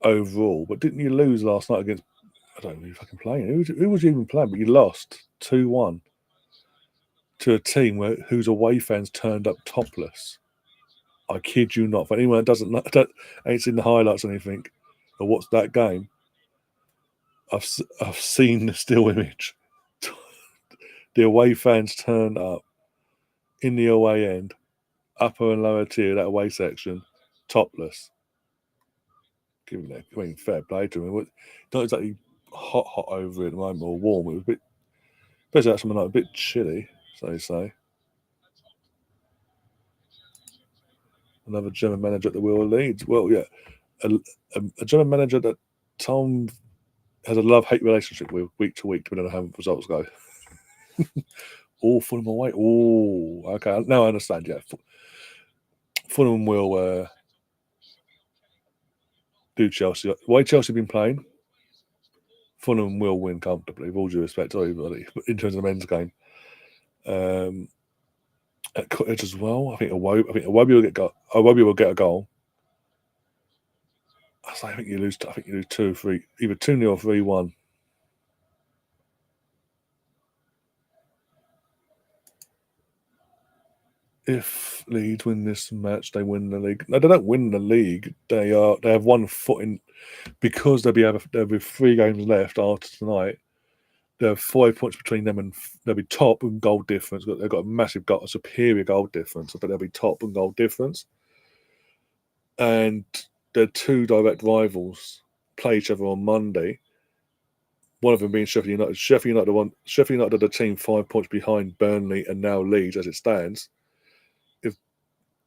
Overall, but didn't you lose last night against? I don't know who you fucking playing. Who was you even playing? But you lost 2-1 to a team whose away fans turned up topless. I kid you not. For anyone that ain't seen the highlights or anything, or watched that game, I've seen the still image. The away fans turned up in the away end, upper and lower tier, that away section, topless. Give him that. I mean, fair play to him. Not exactly hot over it at the moment, or warm. It was a bit, especially that something like a bit chilly, so they say. Another German manager at the wheel of Leeds. Well, yeah, a German manager that Tom has a love-hate relationship with week to week, depending on how results go. Oh, Fulham away. Oh, okay. Now I understand. Yeah, Fulham will do Chelsea. The way Chelsea have been playing, Fulham will win comfortably. With all due respect to everybody, but in terms of the men's game, at Cottage as well. I think Iwobi will get a goal. I think you lose. I think you lose 2-3, either 2-0 or 3-1. If Leeds win this match, they win the league. No, they don't win the league. They have 1 foot in because there'll be 3 games left after tonight. There are 5 points between them, and they'll be top in goal difference. They've got a superior goal difference, but they'll be top in goal difference. And their 2 direct rivals play each other on Monday. One of them being Sheffield United. Sheffield United are the team 5 points behind Burnley and now Leeds as it stands.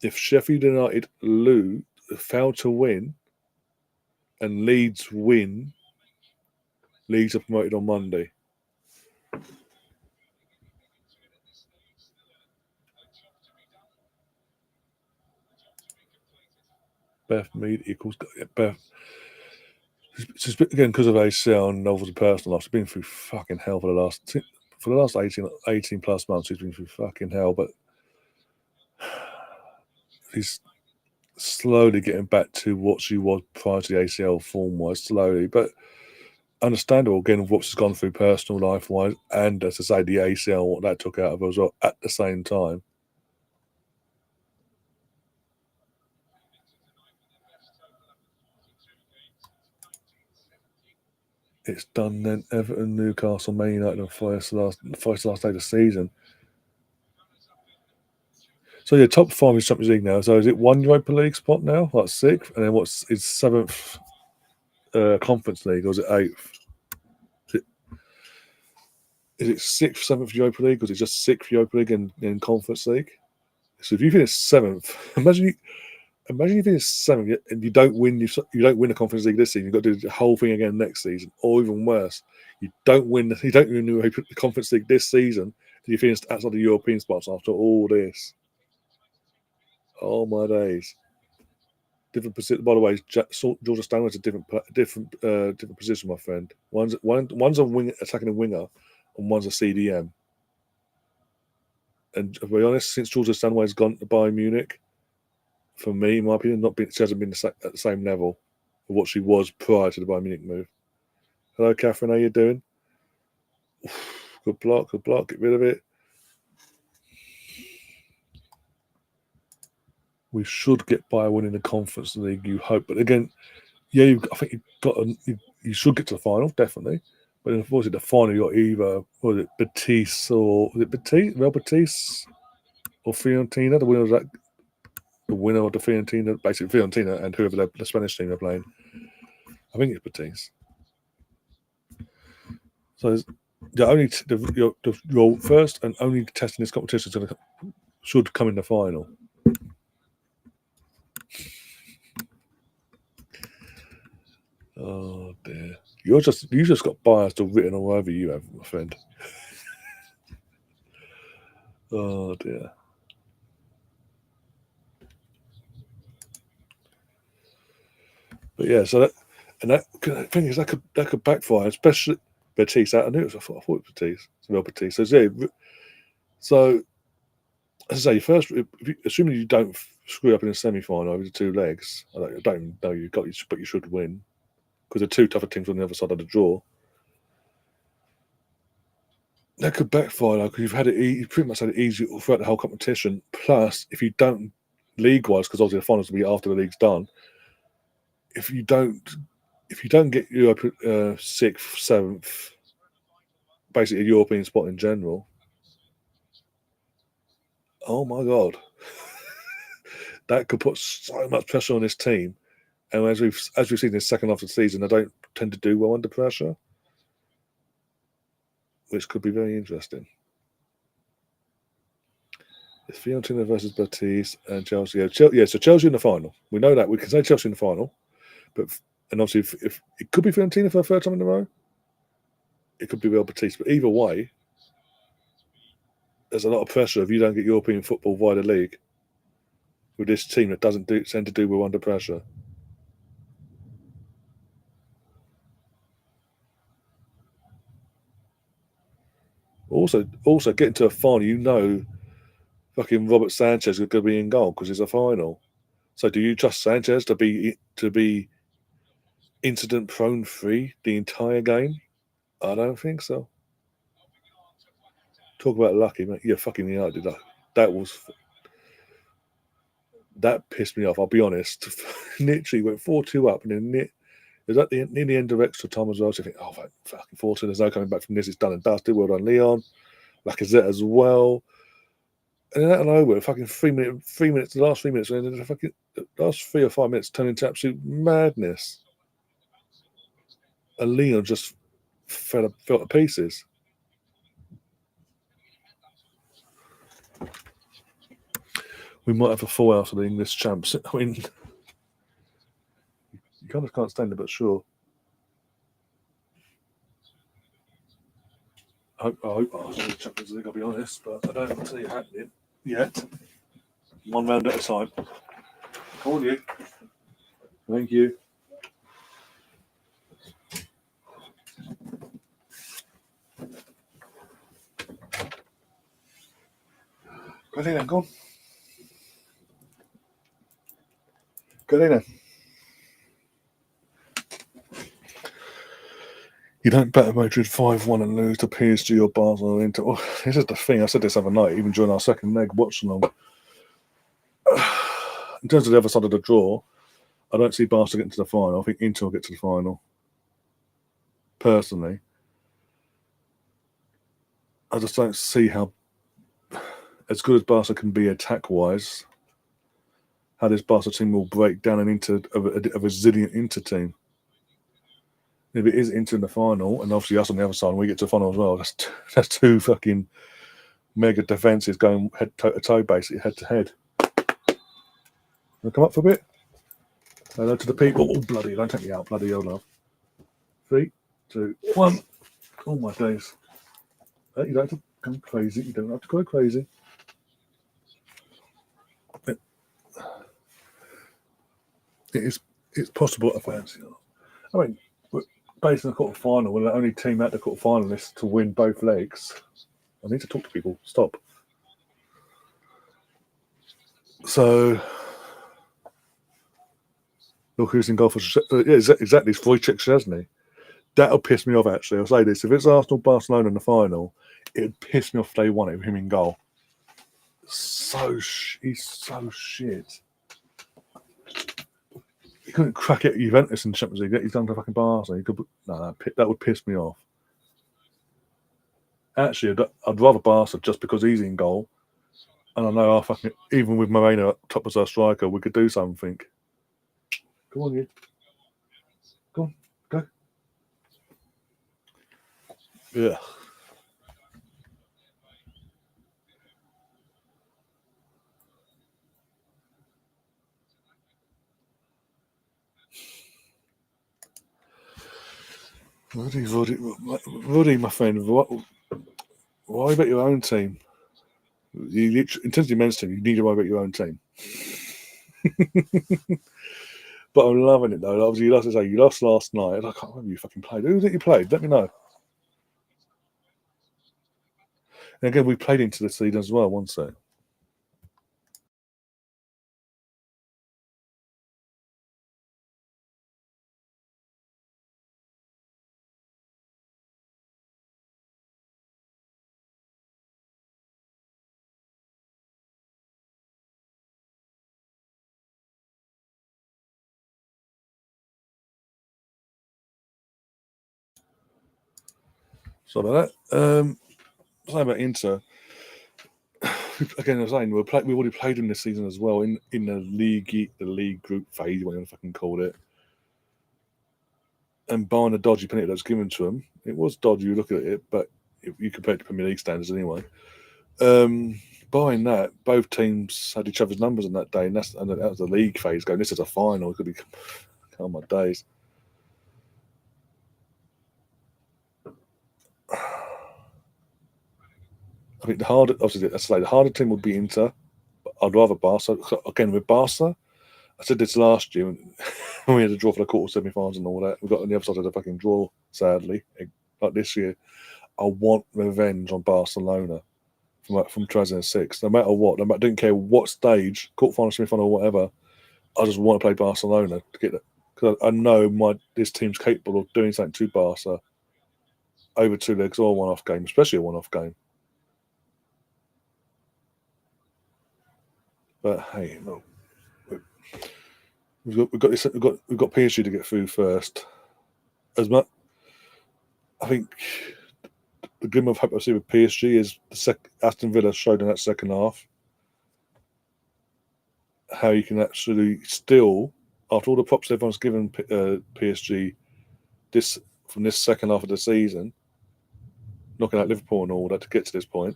If Sheffield United fail to win, and Leeds win, Leeds are promoted on Monday. Beth Mead equals Beth. Again, because of ACL and novels of personal life, she's been through fucking hell for the last 18 plus months. She's been through fucking hell, but he's slowly getting back to what she was prior to the ACL form-wise, slowly, but understandable again of what she's gone through personal life-wise, and as I say, the ACL, what that took out of her as well at the same time. It's done then. Everton, Newcastle, Man United, and first last day of the season. So yeah, top 5 is Champions League now. So is it 1 Europa League spot now, like 6th, and then what's is 7th Conference League, or is it 8th? Is it 6th, 7th Europa League, or is it just 6th Europa League and Conference League? So if you finish 7th, imagine you finish 7th and you don't win the Conference League this season. You've got to do the whole thing again next season, or even worse, you don't win the Conference League this season. You finish outside the European spots after all this. Oh my days! Different position. By the way, Georgia Stanley's a different position, my friend. One's a wing attacking a winger, and one's a CDM. And to be honest, since Georgia Stanway's gone to Bayern Munich, for me, in my opinion, she hasn't been at the same level of what she was prior to the Bayern Munich move. Hello, Catherine. How you doing? Good block. Get rid of it. We should get by winning the Conference League. You hope, but again, yeah, I think you should get to the final, definitely. But unfortunately, the final you got either Betis or Real Betis or Fiorentina. The winner of the Fiorentina, basically Fiorentina and whoever the Spanish team are playing. I think it's Betis. So your first and only test in this competition should come in the final. Oh dear. You just got biased or written all over you have, my friend. Oh dear. But yeah, so that thing is that could backfire, especially Betis. I knew it was. I thought it was Betis. It's Real Betis. So yeah. So as I say, assuming you don't screw up in a semi-final over the 2 legs, I don't know but you should win because the 2 tougher teams on the other side of the draw. That could backfire because you've pretty much had it easy throughout the whole competition. Plus, if you don't league-wise, because obviously the finals will be after the league's done. If you don't get Europe 6th, 7th, basically a European spot in general, oh my god, that could put so much pressure on this team. And as we've seen in the second half of the season, they don't tend to do well under pressure, which could be very interesting. It's Fiorentina versus Betis and Chelsea. Yeah, so Chelsea in the final. We know that. We can say Chelsea in the final. And obviously, if it could be Fiorentina for a 3rd time in a row, it could be Real Betis. But either way, there's a lot of pressure if you don't get European football via the league with this team that doesn't tend to do well under pressure. Also getting to a final, you know, fucking Robert Sanchez is going to be in goal because it's a final. So do you trust Sanchez to be incident prone free the entire game? I don't think so. Talk about lucky, mate. Yeah, fucking United. That pissed me off. I'll be honest. Literally went 4-2 up, and then it was at near the end of extra time as well. So you think, oh, fucking 4-2. There's no coming back from this. It's done and dusted. Well done, Leon. Lacazette as well. And then out of nowhere, fucking 3 minutes, the last 3 minutes, and then the fucking last 3 or 5 minutes turned into absolute madness. And Leon just fell to pieces. We might have a full house of the English champs. I mean, you kind of can't stand it, but sure. I hope I'll see the Champions League, I'll be honest, but I don't see it happening yet. One round at a time. Come on, you. Thank you. Go in then, go on. Go in then. You don't bet Madrid 5-1 and lose to PSG or Barcelona or Inter. Oh, this is the thing. I said this other night, even during our second leg Watchalong. In terms of the other side of the draw, I don't see Barca getting to the final. I think Inter will get to the final. Personally, I just don't see how, as good as Barca can be attack-wise, how this Barca team will break down and into a resilient Inter team. If it is Inter in the final, and obviously us on the other side, and we get to the final as well, that's two fucking mega defences going head to toe, basically head to head. Want to come up for a bit? Hello to the people. Oh, bloody, don't take me out, bloody hell, love. 3, 2, 1. Oh, my days. You don't have to go crazy. You don't have to go crazy. It's possible to fancy. I mean, based on the quarter final, we're the only team at the quarter finalists to win both legs. I need to talk to people. Stop. So, look who's in goal for. Yeah, exactly. It's Wojciech Szczesny. That'll piss me off, actually. I'll say this. If it's Arsenal Barcelona in the final, it'd piss me off if they won it with him in goal. He's so shit. He couldn't crack it at Juventus in the Champions League. He's done to fucking Barca. That would piss me off. Actually, I'd rather Barca just because he's in goal. And I know even with Moreno up top as our striker, we could do something. Go on, you. Go on, go. Yeah. Ruddy, my friend, why about your own team? In terms of your men's team, you need to worry about your own team. But I'm loving it though. Obviously, you lost last night. I can't remember you fucking played. Who was it you played? Let me know. And again, we played into the season as well, once so. Sorry about that. Something about Inter. Again, I was saying we've already played them this season as well in the league group phase, whatever you fucking called it. And buying a dodgy penalty that's given to them, it was dodgy. You look at it, but you compare it to Premier League standards anyway. Buying that, both teams had each other's numbers on that day, and that was the league phase going. This is a final. It could be, oh my days. I think the harder team would be Inter. But I'd rather Barca. Again, with Barca, I said this last year when we had a draw for the quarter semi-finals and all that. We got on the other side of the fucking draw, sadly. Like this year, I want revenge on Barcelona from 2006. No matter what, I don't care what stage, quarterfinal, semi-final, or whatever. I just want to play Barcelona to get it because I know this team's capable of doing something to Barca over 2 legs or a one-off game, especially a one-off game. But hey, no, we've got PSG to get through first. As much, I think the glimmer of hope I see with PSG is Aston Villa showed in that second half how you can actually still, after all the props everyone's given PSG this from this second half of the season, knocking out Liverpool and all that to get to this point.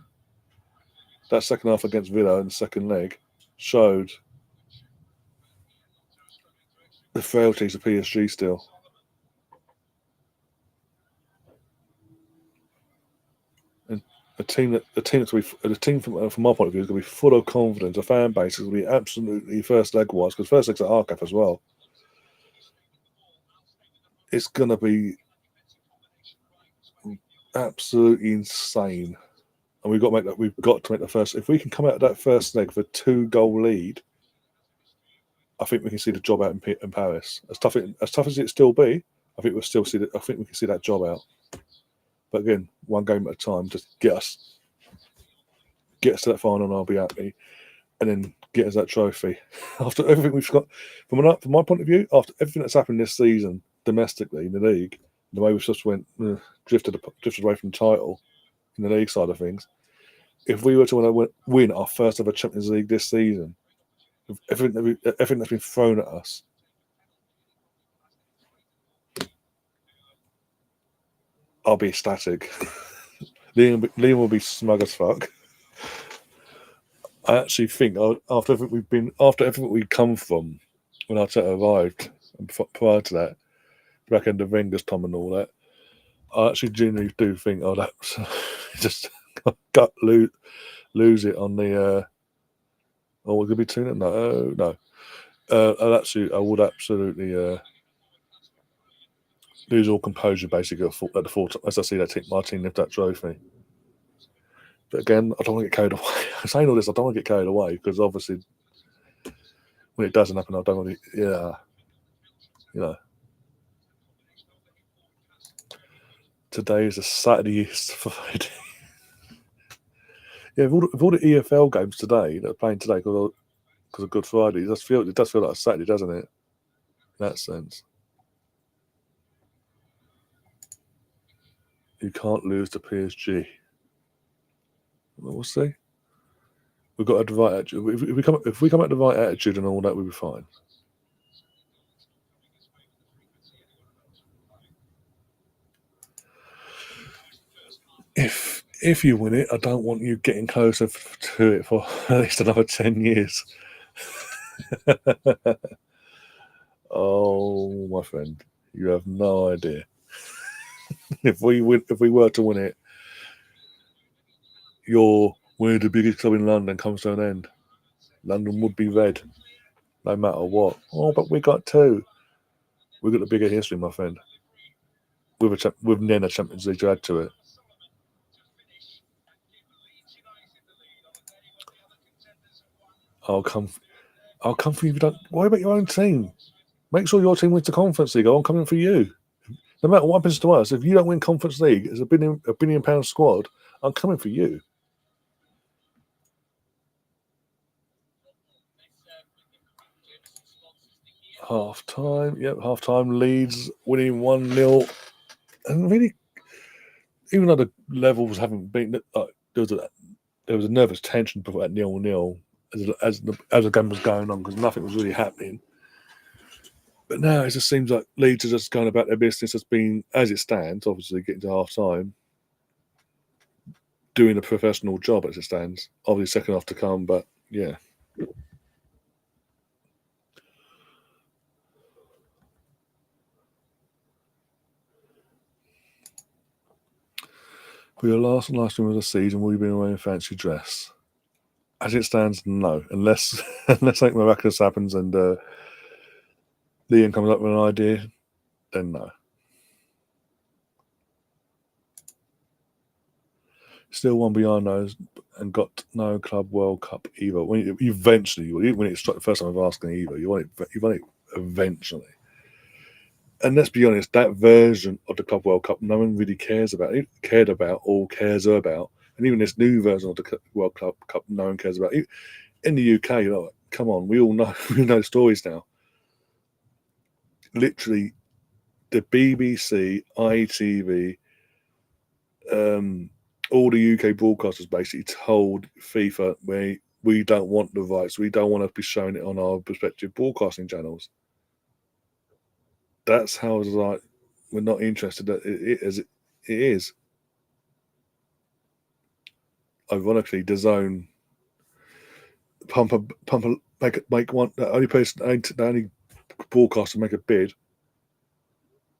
That second half against Villa in the second leg showed the frailties of PSG still. And a team from my point of view is going to be full of confidence. A fan base is going to be absolutely first leg wise because first leg's at Arcap as well. It's going to be absolutely insane, and we've got to make the first. If we can come out of that first leg with a 2-goal lead, I think we can see the job out in Paris. As tough as it still be, I think we can see that job out. But again, one game at a time. Just get us to that final, and I'll be happy. And then get us that trophy. After everything we've got, from my point of view, after everything that's happened this season domestically in the league, the way we've just drifted away from the title in the league side of things. If we were to win our first ever Champions League this season, everything that's been thrown at us, I'll be ecstatic. Liam will be smug as fuck. I actually think after everything we've come from when Arteta arrived, and prior to that, back end of Wenger's time and all that, I actually genuinely do think that's just lose it on the. We're gonna be 2-0. No. I would absolutely lose all composure basically at the full as I see my team lift that trophy. But again, I don't want to get carried away. I'm saying all this, I don't want to get carried away because obviously when it doesn't happen, I don't want to. Today is a Saturday Friday. Yeah, with all the EFL games today that are playing today because of Good Friday, it does feel like a Saturday, doesn't it? In that sense. You can't lose to PSG. We'll see. We've got the right attitude. If we come at the right attitude and all that, we'll be fine. If you win it, I don't want you getting closer to it for at least another 10 years. Oh, my friend, you have no idea. If we were to win it, we're the biggest club in London comes to an end. London would be red, no matter what. Oh, but we got 2. We've got the bigger history, my friend. With then a Champions League to add to it. I'll come for you. If you don't worry about your own team. Make sure your team wins the Conference League. I'm coming for you. No matter what happens to us, if you don't win Conference League as a £1 billion squad, I'm coming for you. Half time. Yep, half time. Leeds winning 1-0. And really, even though the levels haven't been, there was a nervous tension before that 0-0 as the game was going on because nothing was really happening. But now it just seems like Leeds are just going about their business as being, as it stands, obviously getting to half time, doing a professional job as it stands. Obviously, second half to come, but yeah. For your last and last stream of the season, will you be wearing a fancy dress? As it stands, no. Unless something miraculous happens and Liam comes up with an idea, then no. Still one behind those and got no Club World Cup either. When it's the first time I've asked either, you want it eventually. And let's be honest, that version of the Club World Cup, no one really cares about. Cared about or cares about, and even this new version of the World Cup, no one cares about. In the UK, come on, we all know we know stories now. Literally, the BBC, ITV, all the UK broadcasters basically told FIFA we don't want the rights, we don't want to be showing it on our respective broadcasting channels. That's how it's like we're not interested as it is. Ironically, the zone make one the only person the only broadcaster to make a bid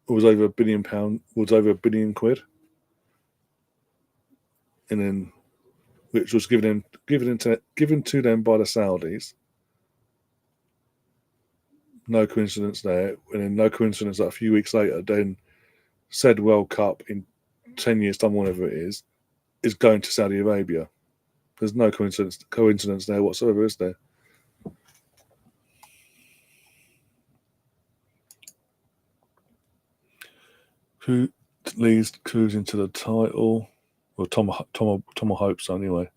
was over £1 billion, was over £1 billion, and then which was given to them by the Saudis. No coincidence there, and then no coincidence that a few weeks later, then said World Cup in 10 years' time, whatever it is going to Saudi Arabia. There's no coincidence there whatsoever, is there? Who leads cruising to the title? Well, Tom hopes so anyway.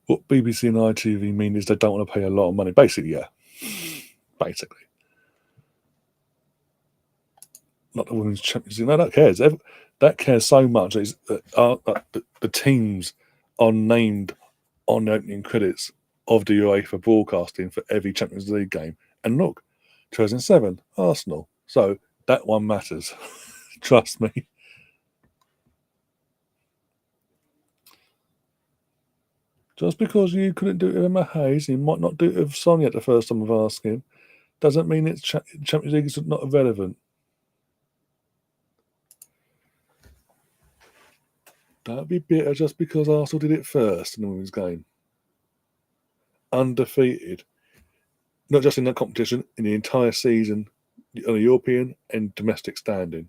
What BBC and ITV mean is they don't want to pay a lot of money. Basically, yeah. Basically. Not the Women's Champions League. No, that cares. That cares so much. The teams are named on the opening credits of the UEFA broadcasting for every Champions League game. And look, 2007, Arsenal. So that one matters. Trust me. Just because you couldn't do it with Emma Hayes, you might not do it with Sonia the first time of asking, doesn't mean it's Champions League is not irrelevant. Don't be bitter just because Arsenal did it first in the women's game. Undefeated. Not just in that competition, in the entire season, on a European and domestic standing.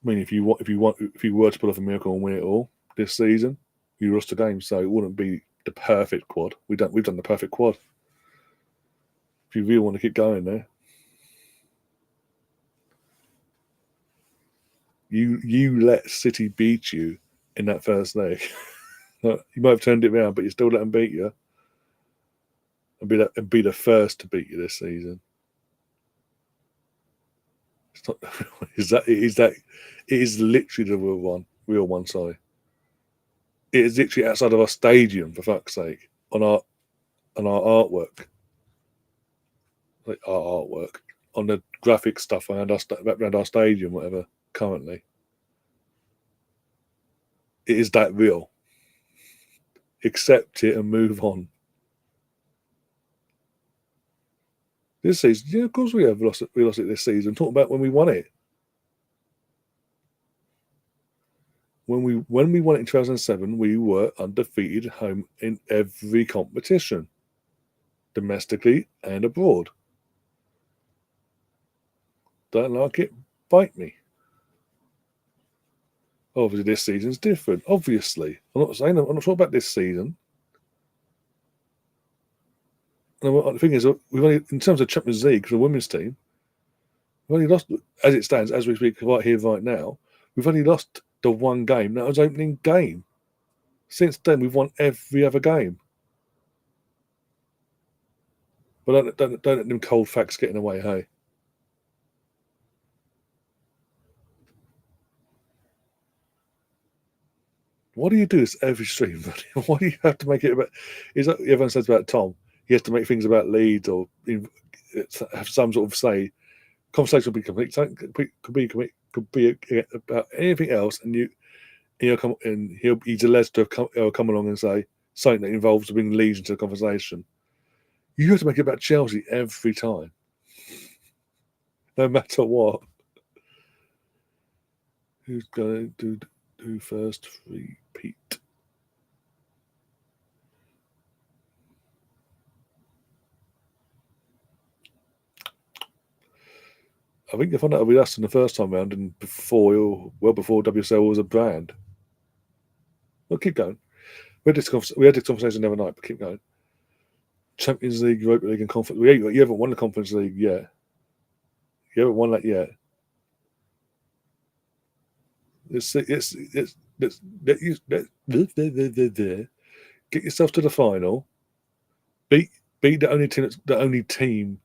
I mean, if you were to pull off a miracle and win it all this season, you lost a game, so it wouldn't be the perfect quad. We've done the perfect quad. If you really want to keep going there, you let City beat you in that first leg. You might have turned it around, but you still let them beat you, and be the first to beat you this season. It's not, it is literally the real one. Sorry, it is literally outside of our stadium, for fuck's sake, on our artwork, like our artwork, on the graphic stuff around our stadium, whatever. Currently, it is that real. Accept it and move on. This season, yeah, of course we have lost it. We lost it this season. Talk about when we won it. When we won it in 2007, we were undefeated home in every competition, domestically and abroad. Don't like it? Bite me. Obviously, this season's different. Obviously, I'm not talking about this season. And the thing is, we've only, in terms of Champions League for the women's team, we've only lost, as it stands, as we speak right here, right now, we've only lost the one game. That was opening game. Since then, we've won every other game. But don't let them cold facts get in the way, hey? Why do you do this every stream? Why do you have to make it about? Is that everyone says about Tom? He has to make things about Leeds or have some sort of say. Conversation will be could be about anything else, and he'll come and he's alleged to have come along and say something that involves bringing Leeds into the conversation. You have to make it about Chelsea every time, no matter what. Who's going to do first? Repeat. I think you found out with us in the first time round, and before WSL was a brand. Well, keep going. We had this conversation the other night, but keep going. Champions League, Europa League, and Conference. You haven't won the Conference League yet. You haven't won that yet. Get yourself to the final. Beat the only team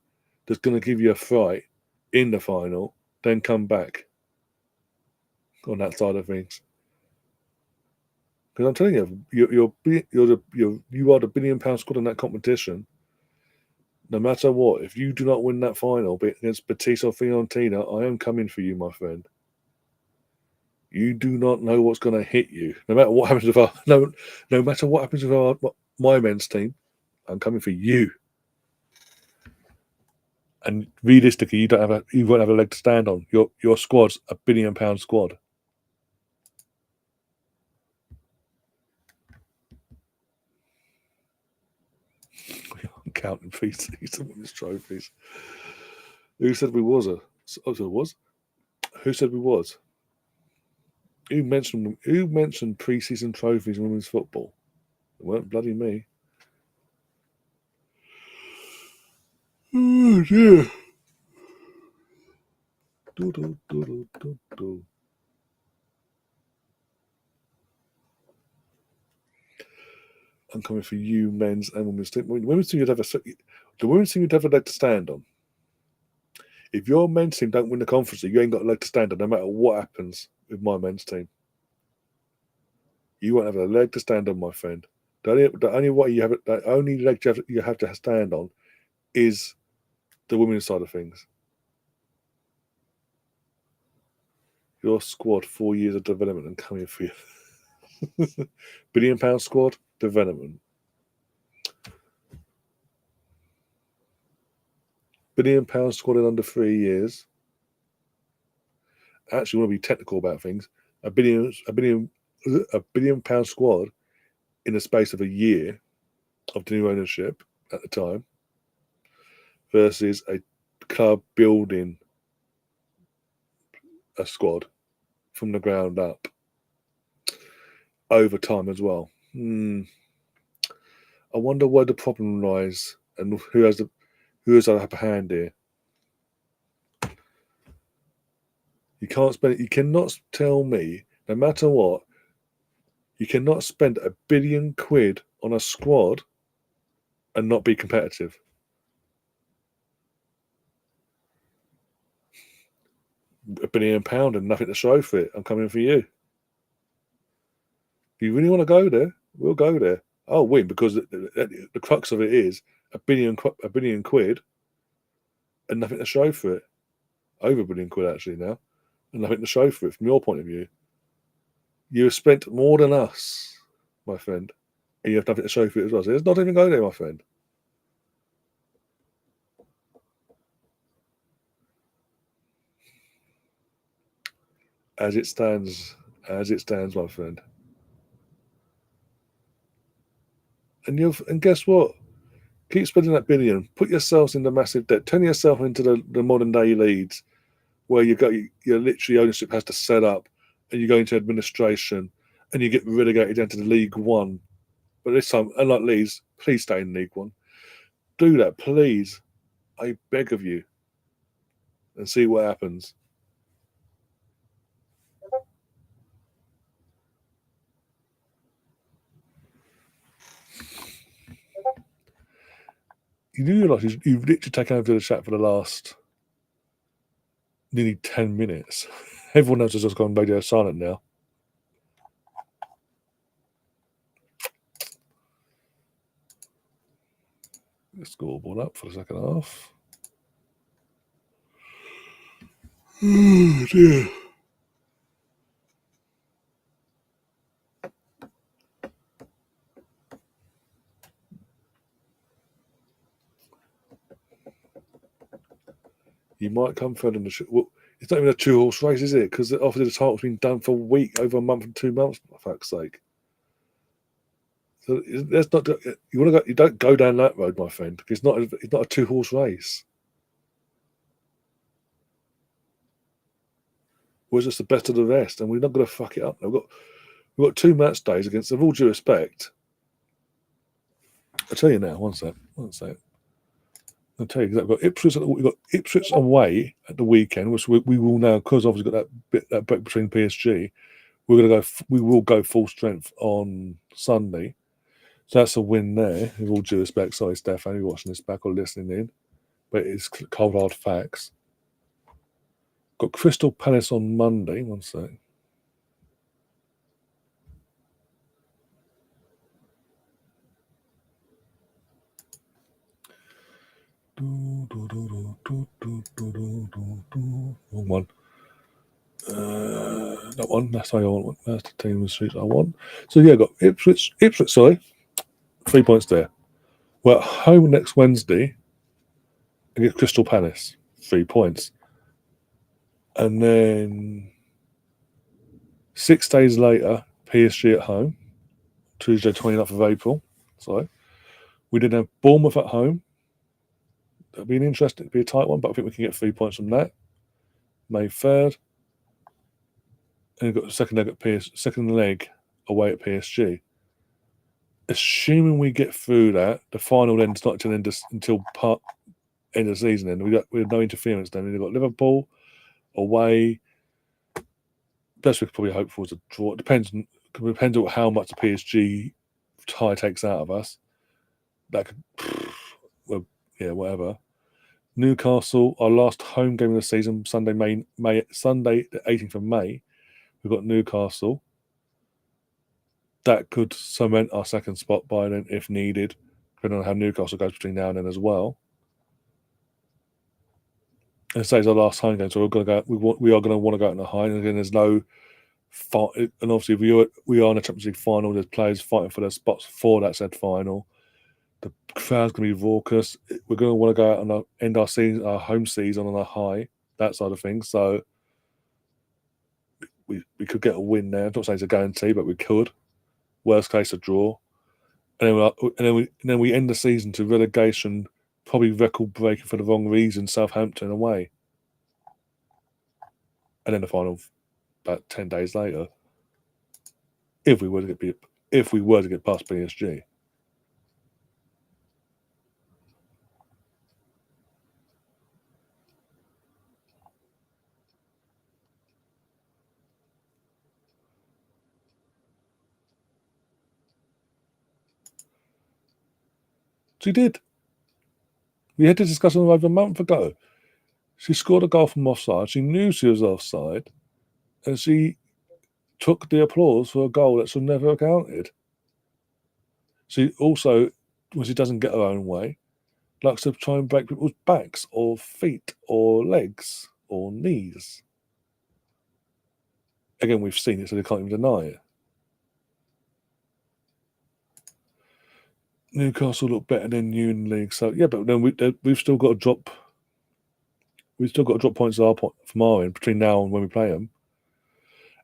that's going to give you a fright in the final. Then come back on that side of things. Because I'm telling you, you are the £1 billion squad in that competition. No matter what, if you do not win that final, be it against Betis or Fiorentina, I am coming for you, my friend. You do not know what's going to hit you. No matter what happens with no matter what happens with my men's team, I'm coming for you. And realistically, you won't have a leg to stand on. Your squad's a £1 billion squad. I'm counting pre-season women's trophies. Who said we was? Who said we was? Who mentioned pre-season trophies in women's football? It weren't bloody me. Oh dear. Do. I'm coming for you, men's and women's team. Women's team the women's team you'd have a leg to stand on. If your men's team don't win the conference, you ain't got a leg to stand on, no matter what happens with my men's team. You won't have a leg to stand on, my friend. The only leg you have to stand on is the women's side of things. Your squad, 4 years of development and coming for you. £1 billion squad, development. £1 billion squad in under 3 years. Actually, want to be technical about things. A billion pound squad in the space of a year of the new ownership at the time versus a club building a squad from the ground up over time as well. I wonder where the problem lies and who has the upper hand here. You cannot tell me, no matter what, you cannot spend £1 billion on a squad and not be competitive. £1 billion and nothing to show for it. I'm coming for you. If you really want to go there, we'll go there. I'll win because the crux of it is £1 billion and nothing to show for it. Over £1 billion actually now, and nothing to show for it from your point of view. You have spent more than us, my friend, and you have nothing to show for it as well. So let's not even go there, my friend. As it stands, my friend. And guess what? Keep spending that billion. Put yourselves into massive debt. Turn yourself into the modern day Leeds, where your literally ownership has to set up, and you go into administration, and you get relegated into the League One. But this time, unlike Leeds, please stay in League One. Do that, please. I beg of you. And see what happens. You do realise you've literally taken over the chat for the last nearly 10 minutes. Everyone else has just gone radio silent now. Scoreboard up for the second half. Oh dear. You might come third in the. Well, it's not even a 2-horse race, is it? Because obviously the title's been done for a week, over a month and 2 months. For fuck's sake. So that's not. You want to go? You don't go down that road, my friend. It's not. It's not a 2-horse race. We're just the best of the rest, and we're not going to fuck it up. We've got 2 match days against. With all due respect, I'll tell you now. One sec. I'll tell you exactly. We've got Ipswich away at the weekend, which we will now, because obviously got that break between PSG. We will go full strength on Sunday. So that's a win there. With all due respect, sorry, Stefan, you're watching this back or listening in, but it's cold hard facts. Got Crystal Palace on Monday. One sec. Wrong one. That one. That's how I want. That's the team sheet I want. So yeah, got Ipswich. Sorry, 3 points there. We're at home next Wednesday against Crystal Palace. 3 points, and then 6 days later, PSG at home. Tuesday, 29th of April. So we did have Bournemouth at home. That'll be an interesting, be a tight one, but I think we can get 3 points from that. May 3rd. And we've got the second leg away at PSG. Assuming we get through that, the final then's not until end of the season. Then we have no interference. Then we've got Liverpool away. Best we could probably hope for is a draw. It depends on how much the PSG tie takes out of us. That could, well, yeah, whatever. Newcastle, our last home game of the season, Sunday, the 18th of May. We've got Newcastle. That could cement our second spot by then, if needed, depending on how Newcastle goes between now and then as well. And say it's our last home game, so we're going to go. We are going to want to go out in the high. And again, there's no fight. And obviously, we are in a Champions League final. There's players fighting for their spots for that said final. The crowd's going to be raucous. We're going to want to go out and end our home season on a high. That side of things. So we could get a win there. I'm not saying it's a guarantee, but we could. Worst case, a draw. And then we end the season to relegation, probably record breaking for the wrong reason, Southampton away. And then the final about 10 days later. If we were to get past PSG. She did. We had to discuss it over a month ago. She scored a goal from offside. She knew she was offside. And she took the applause for a goal that should never have counted. She also, when she doesn't get her own way, likes to try and break people's backs or feet or legs or knees. Again, we've seen it, so they can't even deny it. Newcastle look better than you in the league, so yeah, but then we've still got to drop. We've still got to drop points from our end between now and when we play them,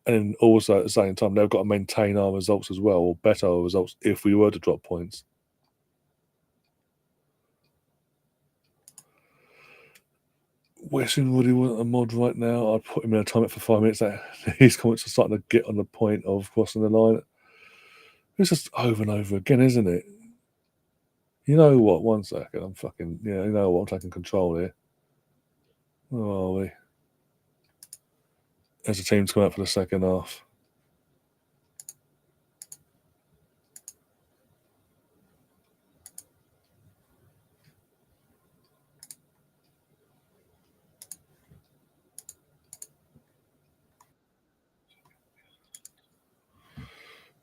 and also at the same time they've got to maintain our results as well, or better our results if we were to drop points. Weston Woody wasn't a mod right now. I'd put him in a timeout for 5 minutes. His comments are starting to get on the point of crossing the line. It's just over and over again, isn't it? You know what? 1 second. I'm fucking... Yeah, you know what? I'm taking control here. Where are we? As the team's come out for the second half.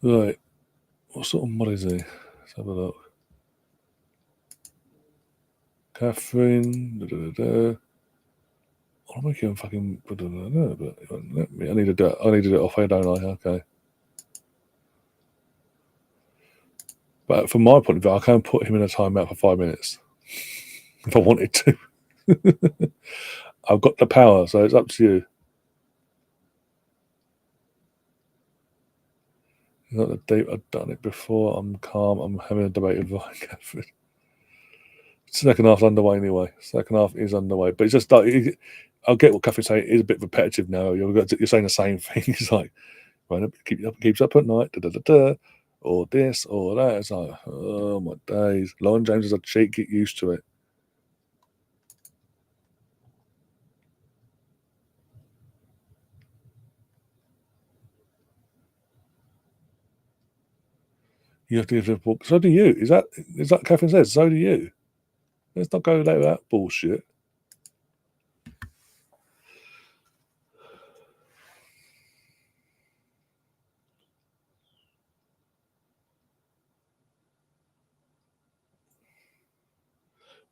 Right. What sort of mod is he? Let's have a look. Catherine. I'm making fucking. But I need to do it off here, don't I? Okay. But from my point of view, I can put him in a timeout for 5 minutes if I wanted to. I've got the power, so it's up to you. Not the deep. I've done it before. I'm calm. I'm having a debate with Ryan Catherine. Second half's underway anyway. Second half is underway, but it's just like I'll get what Catherine's saying. It is a bit repetitive now. You're saying the same thing. It's like, right, keeps up at night, or this or that. It's like, oh my days. Lauren James is a cheat. Get used to it. You have to give Liverpool. So do you. Is that Catherine says? So do you. Let's not go there with that bullshit.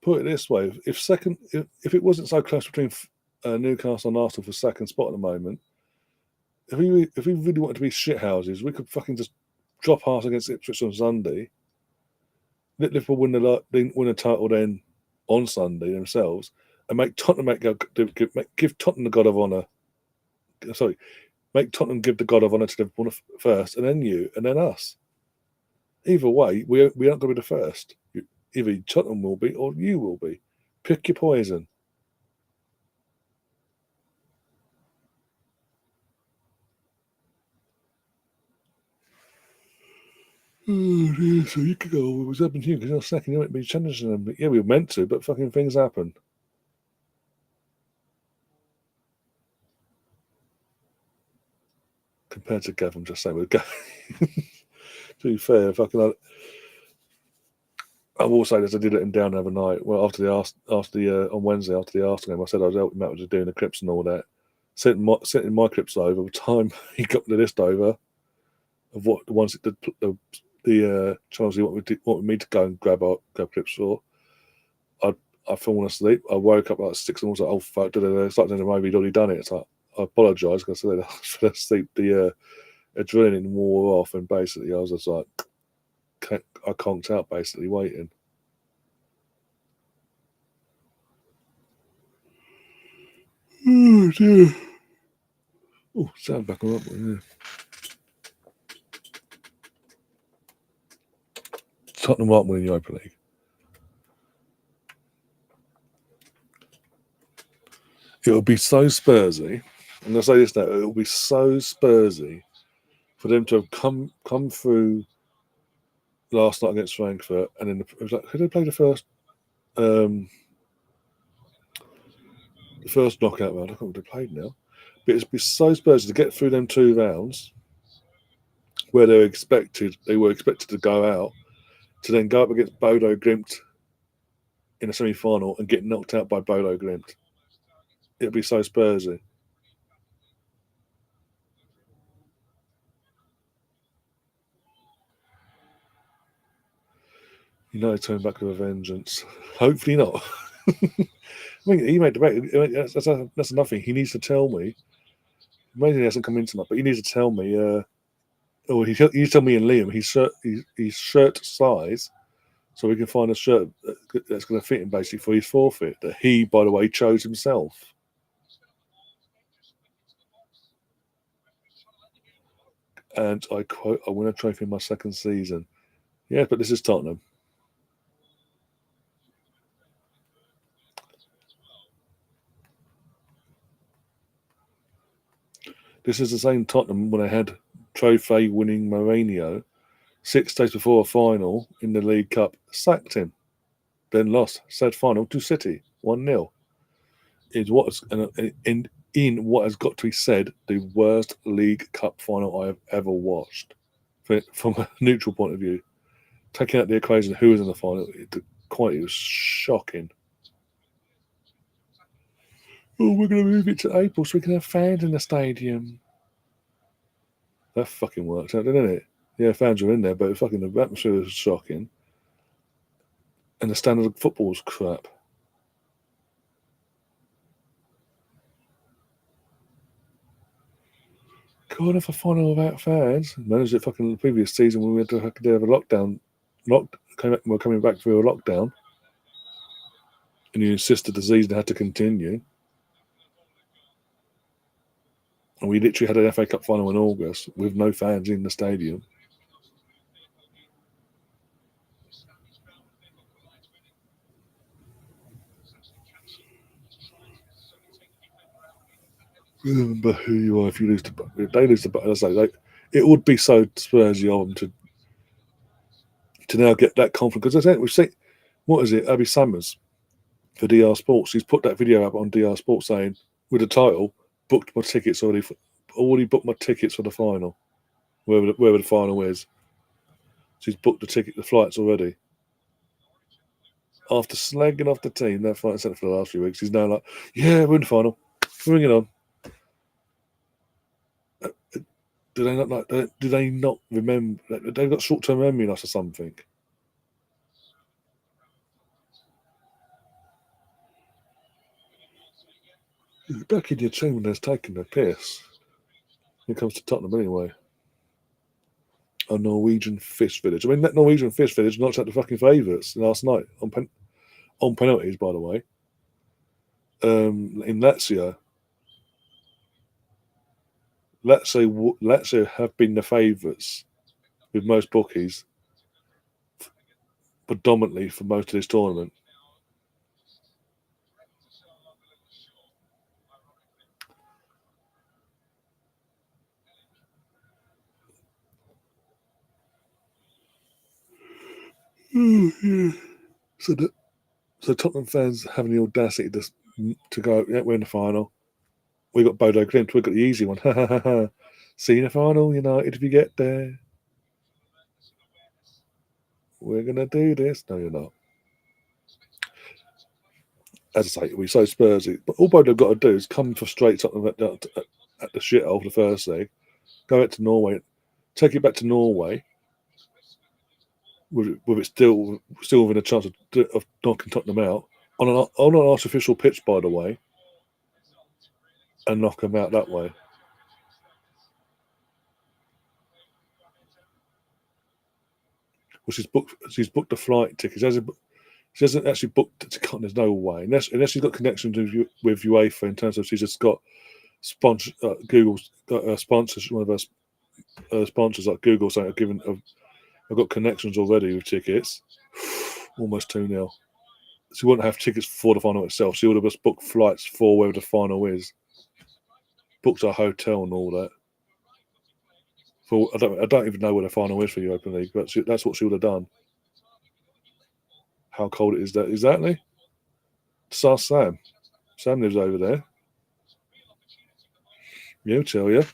Put it this way: if it wasn't so close between Newcastle and Arsenal for second spot at the moment, if we really wanted to be shithouses, we could fucking just drop hearts against Ipswich on Sunday. Let Liverpool win the title then on Sunday themselves, and make Tottenham give Tottenham the God of Honour. Sorry, make Tottenham give the God of Honour to Liverpool first, and then you, and then us. Either way, we aren't going to be the first. Either Tottenham will be, or you will be. Pick your poison. Oh dear, so you could go, what was happening here? Because you're second, you might be challenging them. But yeah, we were meant to, but fucking things happen. Compared to Gav, I'm just saying, with Gav. To be fair, fucking, I will say this: I did let him down the other night. Well, on Wednesday after the Arsenal game, I said I was helping him out with doing the clips and all that. Sending my clips over. By the time he got the list over of what the ones that the channels he wanted me to go and grab clips for, I'd fallen asleep. I woke up like 6 and I was like, oh fuck, it's like the movie, he'd already done it. It's like, I apologise because I said I fell asleep. The adrenaline wore off, and basically I was just like, I conked out basically waiting. Oh dear. Oh, sound back on up. Yeah. Tottenham aren't winning the Europa League. It'll be so Spursy. I'm going to say this now. It'll be so Spursy for them to have come through last night against Frankfurt, and then it was like, who did they play the first knockout round? I can't remember who they played now. But it'd be so Spursy to get through them 2 rounds where they were expected to go out, to then go up against Bodo Glimt in a semi-final and get knocked out by Bodo Glimt. It'd be so Spursy. United turn back with a vengeance. Hopefully not. I mean, he made the bet. That's another thing. He needs to tell me. Maybe he hasn't come in tonight, but he needs to tell me. Or he needs to tell me and Liam his shirt size, so we can find a shirt that's going to fit him basically for his forfeit that he, by the way, chose himself. And I quote, "I win a trophy in my second season." Yeah, but this is Tottenham. This is the same Tottenham when I had trophy-winning Mourinho 6 days before a final in the League Cup, sacked him, then lost said final to City 1-0. Is what is, and in what has got to be said, the worst League Cup final I have ever watched. From a neutral point of view, taking out the equation of who was in the final, the quality was shocking. Oh, we're going to move it to April so we can have fans in the stadium. That fucking worked out, didn't it? Yeah, fans were in there, but fucking the atmosphere was shocking. And the standard of football was crap. God, if a final without fans, managed it fucking the previous season when we had to have a lockdown. We're coming back through a lockdown, and you insisted the season had to continue. And we literally had an FA Cup final in August with no fans in the stadium. Remember who you are if you lose if they lose the, as I say, it would be so Spursy of them to now get that confidence. Because I think we've seen, what is it, Abby Summers for DR Sports. He's put that video up on DR Sports saying, with the title, booked my tickets already booked my tickets for the final, wherever the final is. So he's booked the flights already. After slagging off the team, that fight centre for the last few weeks, he's now like, yeah, we're in the final. Bring it on. Do they not like? Do they not remember? They've got short-term memory loss or something. Back in your team when they're taking the piss. When it comes to Tottenham, anyway. A Norwegian fish village. I mean, that Norwegian fish village knocked out the fucking favourites last night on penalties, by the way. In Lazio. Lazio have been the favourites with most bookies predominantly for most of this tournament. So Tottenham fans having the audacity to go, yeah, we're in the final. We got Bodo Glimt, we got the easy one. See you in the final, United, if you get there. We're going to do this. No, you're not. As I say, we so Spursy. But all Bodo got to do is come for straight Tottenham at the shithole for the first leg, go back to Norway, take it back to Norway, with it still within a chance of knocking Tottenham out, on an artificial pitch, by the way, and knock them out that way. Well, she's booked the flight tickets. She hasn't actually booked to Tottenham. There's no way, unless she's got connections with UEFA in terms of she's just got Google's got sponsors. One of her sponsors like Google saying I've got connections already with tickets. Almost 2-0. She wouldn't have tickets for the final itself. She would have just booked flights for wherever the final is. Booked a hotel and all that. I don't even know where the final is for Europa League, but that's what she would have done. How cold it is there exactly? Just ask Sam. Sam lives over there. He'll tell you.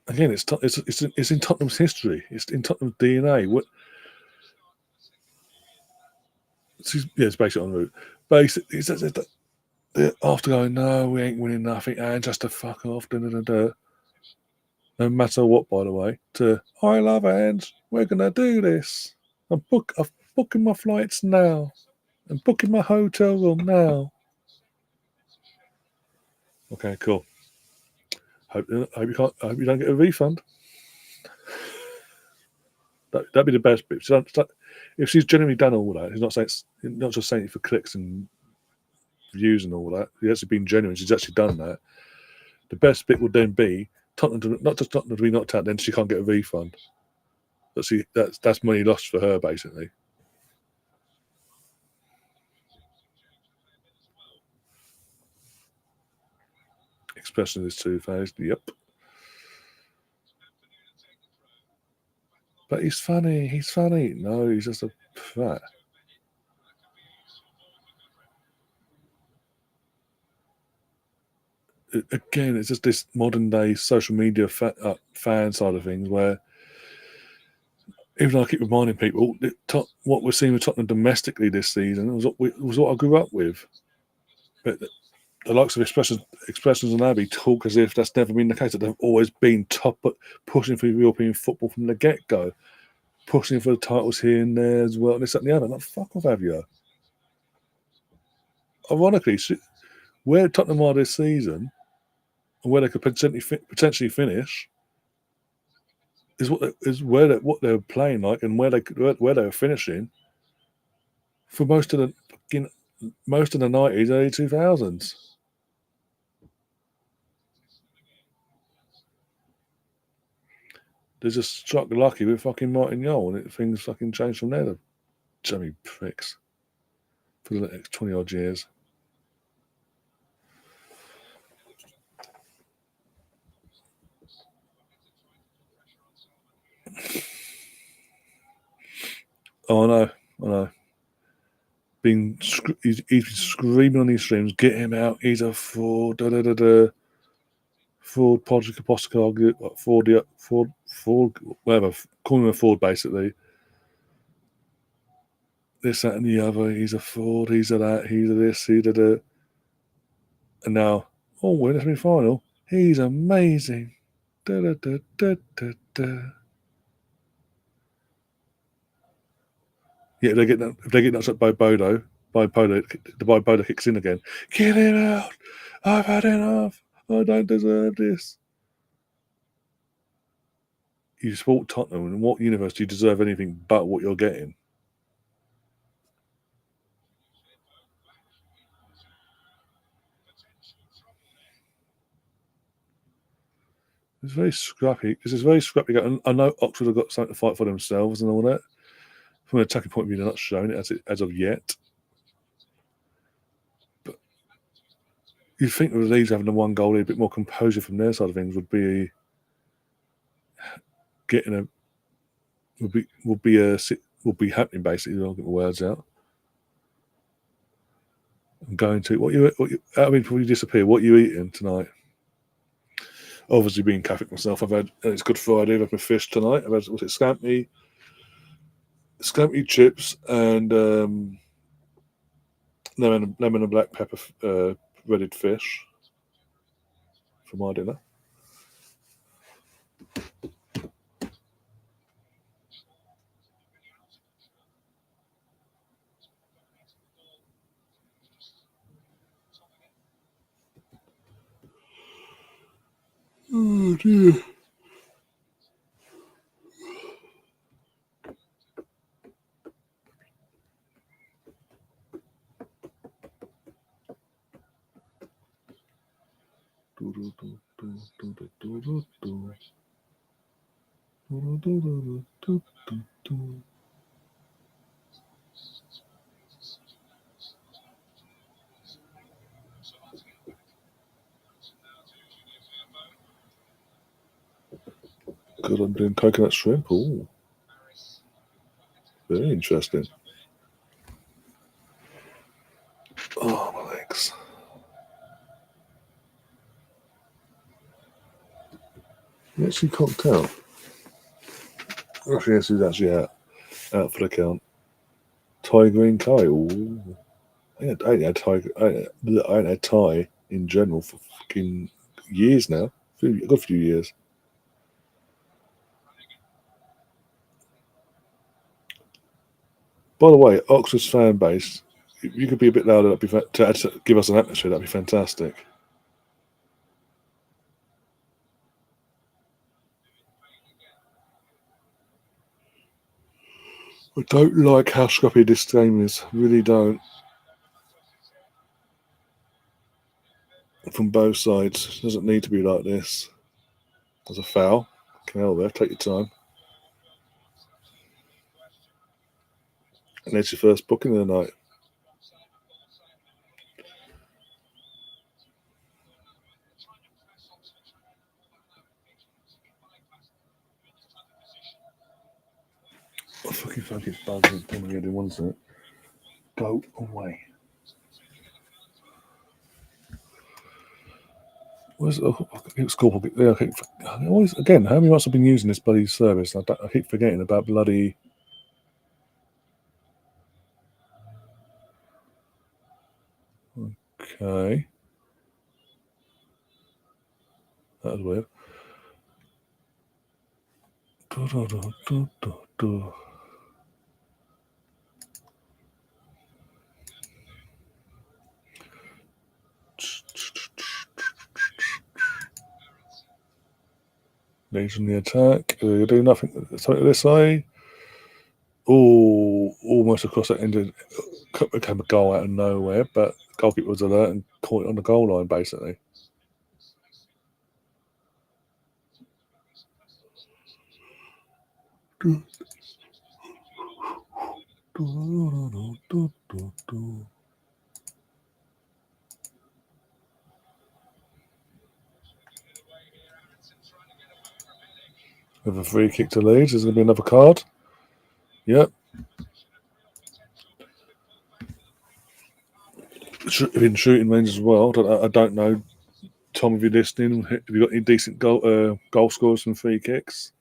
Again, it's in Tottenham's history. It's in Tottenham's DNA. It's basically on route. Basically, after going, no, we ain't winning nothing, and just to fuck off, no matter what, by the way, to, I love Ange, we're going to do this. I'm booking my flights now. I'm booking my hotel room now. Okay, cool. Hope you don't get a refund. That'd be the best bit. If she's genuinely done all that, she's not just saying it for clicks and views and all that. She's actually been genuine. She's actually done that. The best bit would then be not just Tottenham to be knocked out, then she can't get a refund. But that's money lost for her, basically. Expression is two-faced. Yep. But he's funny. No, he's just a fat. Again, it's just this modern day social media fan side of things where, even though I keep reminding people, what we're seeing with Tottenham domestically this season was what I grew up with. But the likes of Expressions and Abbey talk as if that's never been the case, that they've always been top, pushing for European football from the get-go, pushing for the titles here and there as well, and this, that, and the other. Like, fuck off, have you? Ironically, where Tottenham are this season, and where they could potentially finish, is what they're playing like, and where they were finishing for most of the 90s, early 2000s. They just struck lucky with fucking Martin Yole, and things fucking changed from there. The chummy pricks for the next 20 odd years. Oh, I know. He's been screaming on these streams, get him out, he's a fraud, fraud, Podrick, Ford, whatever, call him a fraud basically. This, that, and the other, he's a fraud, he's a that, he's a this, he's a that. And now, we're in the semi-final, he's amazing. Yeah, if they get knocked up by Bodo, the Bodo kicks in again. Get him out! I've had enough. I don't deserve this. You support Tottenham, and in what universe do you deserve anything but what you're getting? It's very scrappy. This is very scrappy. I know Oxford have got something to fight for themselves and all that. From an attacking point of view, they're not showing it as of yet. But you'd think with Leeds having the one goal, a bit more composure from their side of things would be would be happening basically. I'll get my words out. I'm going to what you before you disappear. What are you eating tonight? Obviously, being Catholic myself, it's Good Friday. I've had my fish tonight. I've had scampi chips and lemon and black pepper breaded fish for my dinner. Oh dear. Good, I'm doing coconut shrimp. Oh, very interesting. Oh, my legs. He actually conked out. Actually, yes, he's actually out for the count. Thai green curry. Ooh. I ain't had Thai in general for fucking years now. A good few years. By the way, Oxford's fan base, if you could be a bit louder, to give us an atmosphere, that'd be fantastic. I don't like how scrappy this game is. Really don't. From both sides. It doesn't need to be like this. There's a foul. Canal there. Take your time. And it's your first booking of the night. I fucking think it's buzzing. Come here, one sec. Go away. Where's school? Yeah, again, how many months I've been using this bloody service? I keep forgetting about bloody. Okay, that was weird. Leeds on the attack. You do nothing. Something this way. Oh, almost across that end. Became a goal out of nowhere, but the goalkeeper was alert and caught it on the goal line, basically. With a free kick to Leeds, there's going to be another card. Yep. In shooting range as well. I don't know, Tom, if you're listening, have you got any decent goal scorers from free kicks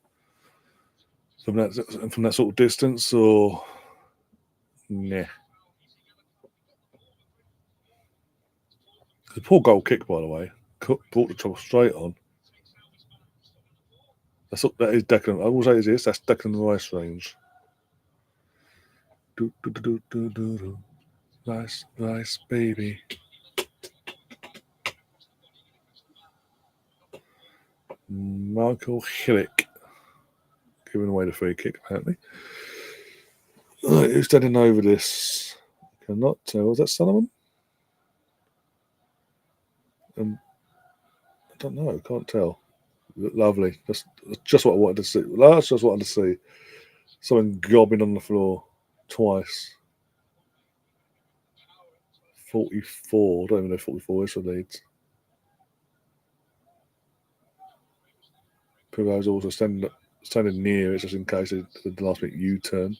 from that sort of distance, or nah? The poor goal kick, by the way, brought the trouble straight on. That is Declan. I will say this. That's Declan Rice range. Rice, baby. Michael Hillick giving away the free kick, apparently. Right, who's standing over this? I cannot tell. Was that Solomon? I don't know. Can't tell. Lovely. That's just what I wanted to see. That's just what I wanted to see. Someone gobbing on the floor twice. 44. I don't even know if 44 is for Leeds. Pivo's also standing near it just in case of the last minute U-turn.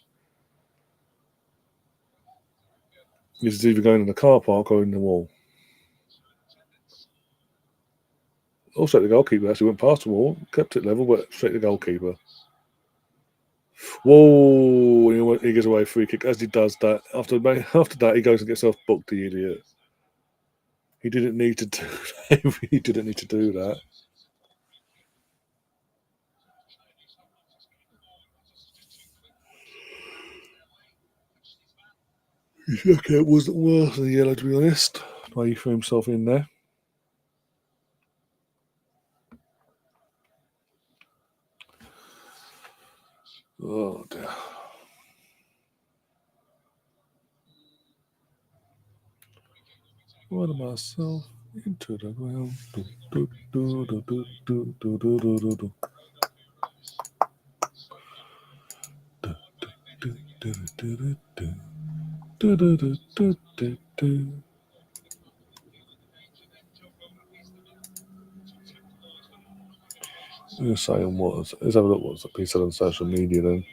This is either going in the car park or in the wall. Also, the goalkeeper actually went past the wall, kept it level, but straight to the goalkeeper. Whoa! He gives away a free kick. As he does that, after that, he goes and gets himself booked, the idiot. He didn't need to do that. He really didn't need to do that. Okay, it wasn't worth the yellow, to be honest. Why he threw himself in there. Oh dear. Water myself into the ground. You're saying what? Let's have a look what's been said on social media then.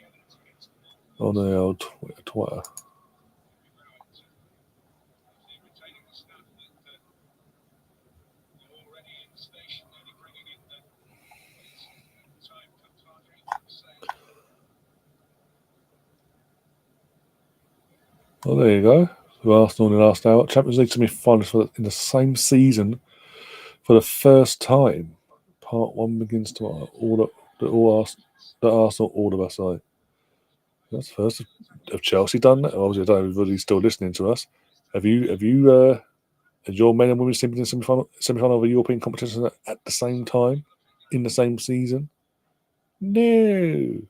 On the old Twitter. Well, there you go. Arsenal in the last hour. Champions League semi-finals in the same season for the first time. Part one begins tomorrow. Arsenal all of us say. That's the first of Chelsea done that. Obviously, I don't know if everybody's still listening to us. Has your men and women's team been in semi-final of a European competition at the same time in the same season? No.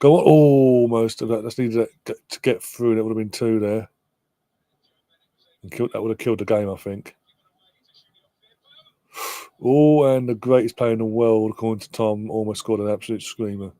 Go on, almost of that. That's needed to get through. That would have been two there. That would have killed the game, I think. Oh, and the greatest player in the world, according to Tom, almost scored an absolute screamer.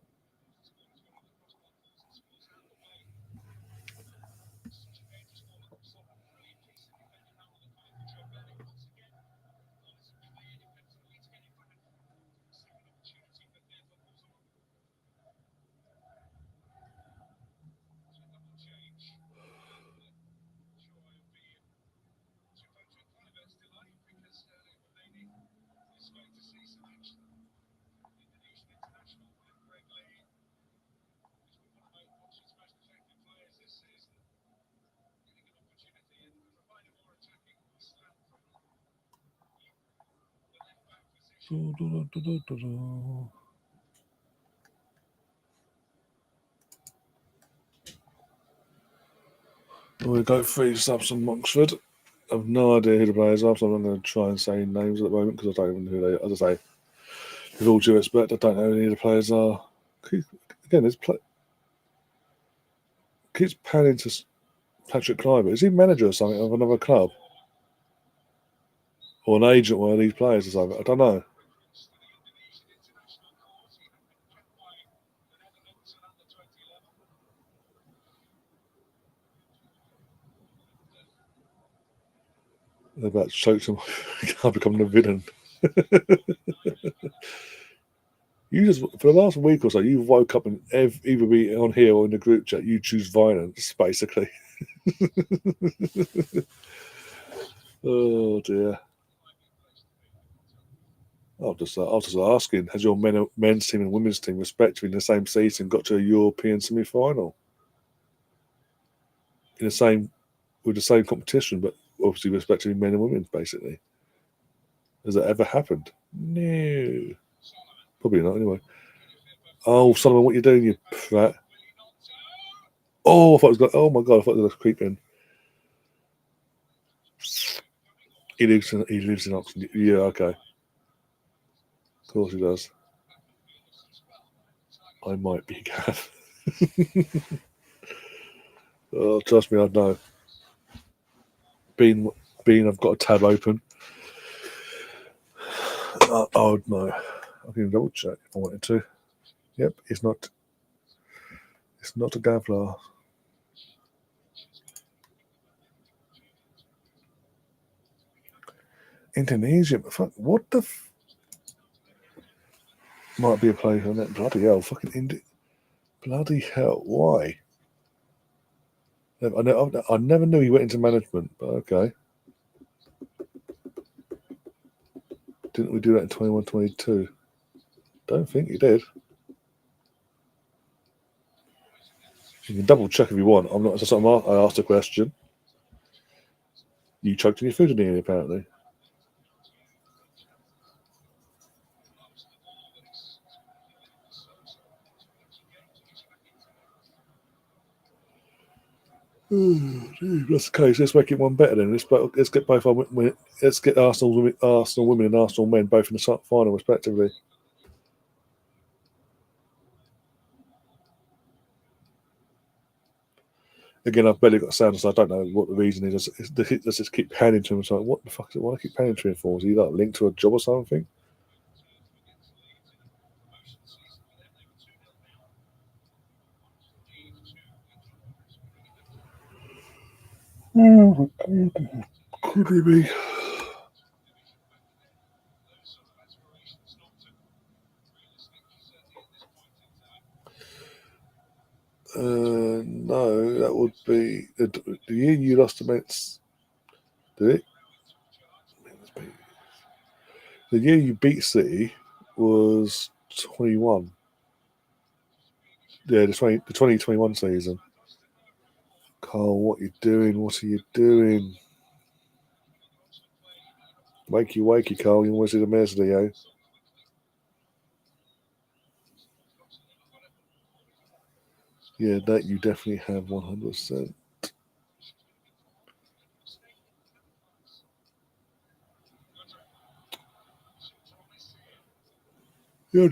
We'll go three subs from Oxford. I have no idea who the players are, so I'm not going to try and say names at the moment because I don't even know who they are. As I say, with all due respect, I don't know who any of the players are. Again, keeps panning to Patrick Kluivert. Is he manager or something of another club? Or an agent, one of these players or something? I don't know. They're about to choke him. Can't become the villain. You just, for the last week or so, you've woke up and either be on here or in the group chat, you choose violence, basically. Oh dear. I was just asking, has your men's team and women's team, respectively, in the same season, got to a European semi-final in the same with the same competition, but obviously respectively men and women, basically? Has that ever happened? No, probably not. Anyway. Oh, Solomon, what are you doing, you prat? Oh, I thought it was. Oh my god, I thought it was creeping. He lives in Oxford. Yeah, okay. Of course he does. I might be Gav. Oh, trust me, I know. Bean, I've got a tab open. Oh no, I can double check if I wanted to. Yep, it's not. It's not a Gavlar. Indonesia, fuck, what the? Might be a place on that. Bloody hell, fucking bloody hell, why? I never knew he went into management, but okay. Didn't we do that in 21-22? Don't think he did. You can double check if you want. I'm not. I asked a question. You choked on your food in here, apparently. That's the case. Let's make it one better then. Let's get both our let's get Arsenal women and Arsenal men both in the final respectively. Again, I've barely got sound, so I don't know what the reason is. Let's just keep panning to him. So what the fuck is it? Why do I keep panning to him for? Is he like linked to a job or something? Could he be? No, that would be the year you lost against. Did it? The year you beat City was 21. Yeah, the 2021 season. Carl, what are you doing? What are you doing? Wakey, Carl. You always see the mayor's video. Yeah, that you definitely have 100%. Yeah,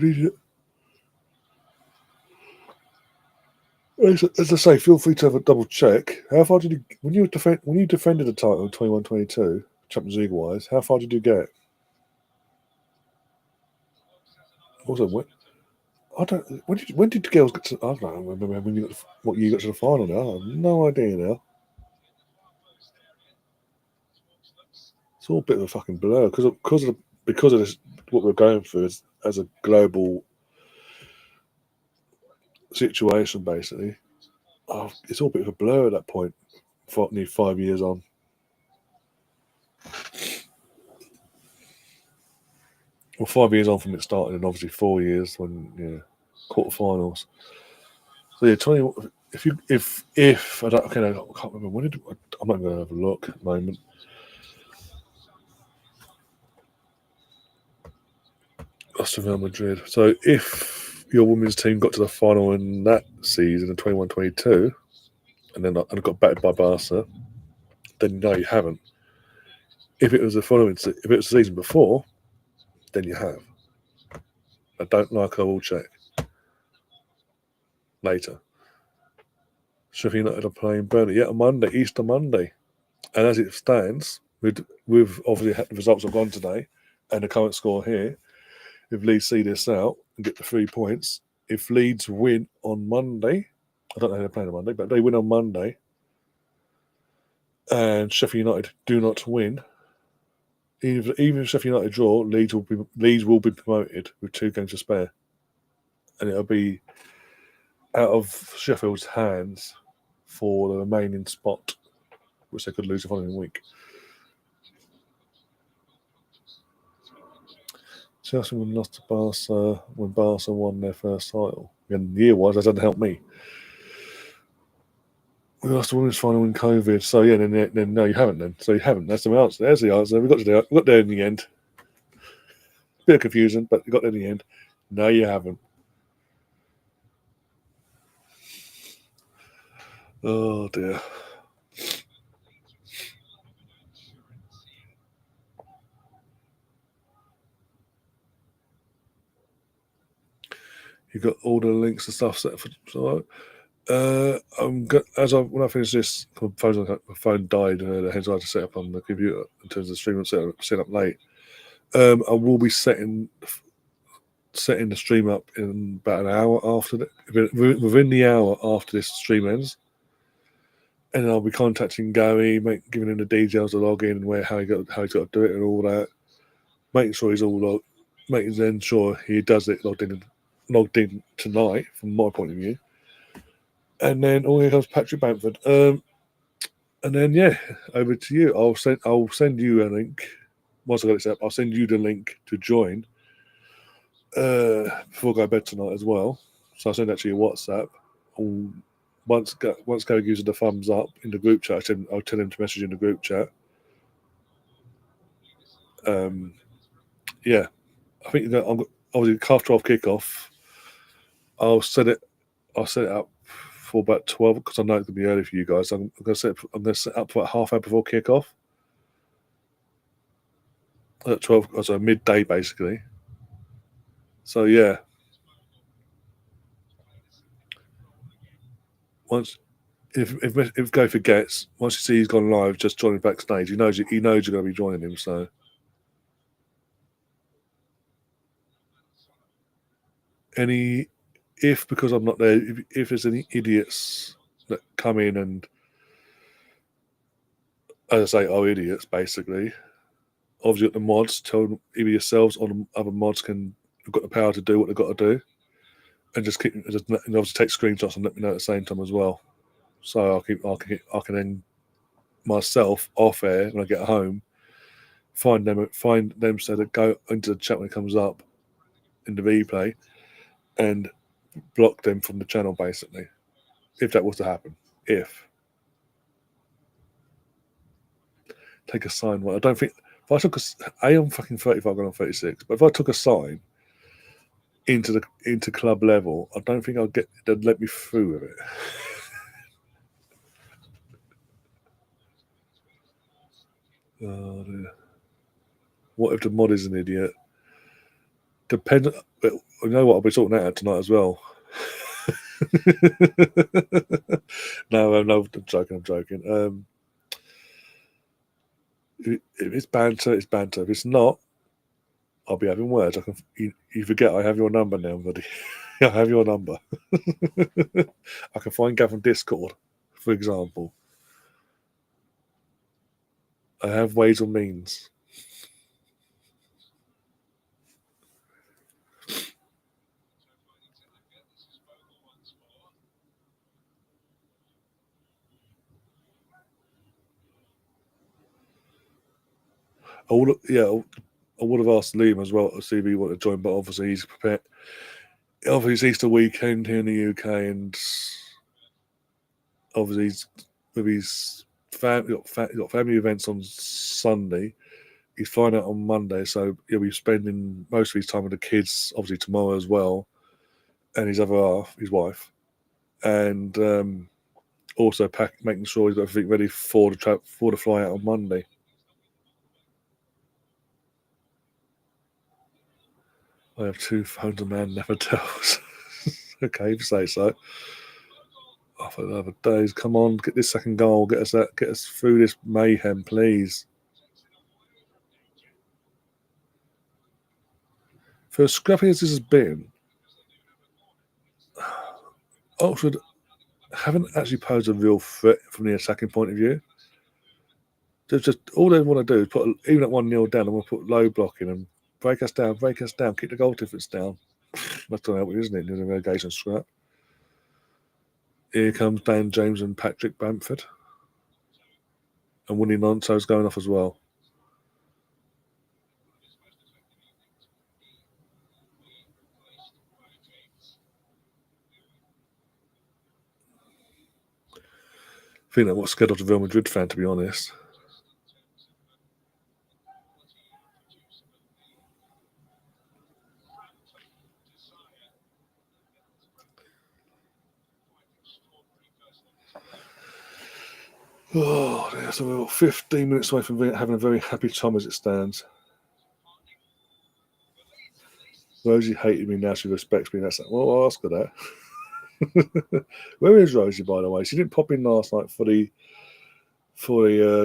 as I say, feel free to have a double check. How far did you when you defended the title in 21-22, Champions League wise? How far did you get? Also, when did girls get to? I don't remember when you got what you got to the final. Now I have no idea now. It's all a bit of a fucking blur because of this, what we're going through as a global situation, basically. Oh, it's all a bit of a blur at that point. Nearly 5 years on. Well, 5 years on from it started, and obviously 4 years when quarterfinals. So yeah, 20. If I don't, okay, I can't remember when did I'm not going to have a look at the moment. That's Real Madrid. So if your women's team got to the final in that season in 21-22, and got battered by Barca, then no, you haven't. If it was the season before, then you have. I don't like. I will check later. Sheffield United are playing Burnley yet on Monday, Easter Monday, and as it stands, with obviously the results have gone today, and the current score here, if Leeds see this out and get the 3 points, if Leeds win on Monday, I don't know how they're playing on Monday, but they win on Monday, and Sheffield United do not win, Even if Sheffield United draw, Leeds will be promoted with 2 games to spare, and it'll be out of Sheffield's hands for the remaining spot, which they could lose the following week. Chelsea lost to Barca when Barca won their first title. And the year was, that doesn't help me. We lost the women's final in COVID. So, yeah, then no, you haven't then. So, you haven't. That's the answer. There's the answer. We got there in the end. Bit of confusion, but we got there in the end. No, you haven't. Oh, dear. You got all the links and stuff set for tomorrow. When I finish this, my phone died, hence I had to set up on the computer in terms of the stream and set up late. I will be setting the stream up in about an hour after within the hour after this stream ends, and then I'll be contacting Gary, giving him the details of login and how he's got to do it and all that, making sure he's all logged, making sure he does it logged in tonight from my point of view. And then here comes Patrick Bamford. And then over to you. I'll send you a link. Once I got it set up, I'll send you the link to join before I go to bed tonight as well. So I'll send that to your WhatsApp. Once Gary gives the thumbs up in the group chat, I'll tell him to message in the group chat. I think that obviously half 12 kickoff. I'll set it up for about 12 because I know it's gonna be early for you guys. I'm gonna set up for half hour before kickoff. At 12, so midday basically. So yeah. Once if Go forgets, once you see he's gone live, just join him backstage. He knows you're going to be joining him. So because I'm not there, if there's any idiots that come in and, as I say, are idiots basically. Obviously, the mods tell them either yourselves or the other mods have got the power to do what they've got to do, and obviously take screenshots and let me know at the same time as well. So I can then myself off air when I get home, find them so that go into the chat when it comes up in the replay, and block them from the channel basically. If that was to happen, take a sign. Well, I don't think if I took I'm fucking 35 going on 36, but if I took a sign into club level, I don't think they'd let me through with it. Oh, dear. What if the mod is an idiot? Depends. You know what? I'll be sorting that out tonight as well. No, I'm joking. If it's banter, it's banter. If it's not, I'll be having words. You forget I have your number now, buddy. I have your number. I can find Gav on Discord, for example. I have ways or means. I would have asked Liam as well to see if he wanted to join, but obviously he's prepared. Obviously, it's Easter weekend here in the UK, and obviously he's with his family. He's got family events on Sunday. He's flying out on Monday, so he'll be spending most of his time with the kids, obviously tomorrow as well, and his other half, his wife, and also making sure he's got everything ready for the fly out on Monday. I have 2 phones, a man never tells. Okay, if you say so. For another days, come on, get this second goal, get us through this mayhem, please. For as scrappy as this has been, Oxford haven't actually posed a real threat from the attacking point of view. There's just all they want to do is put even at 1-0 down, and we'll put low blocking and break us down, keep the goal difference down. That's not helping, isn't it? In a relegation scrap. Here comes Dan James and Patrick Bamford, and Winnie Nonso's going off as well. I think that was scared of the Real Madrid fan, to be honest. Oh, yeah, so we're 15 minutes away from having a very happy time as it stands. Rosie hated me, now she respects me. That's well, I'll ask her that. Where is Rosie, by the way? She didn't pop in last night for the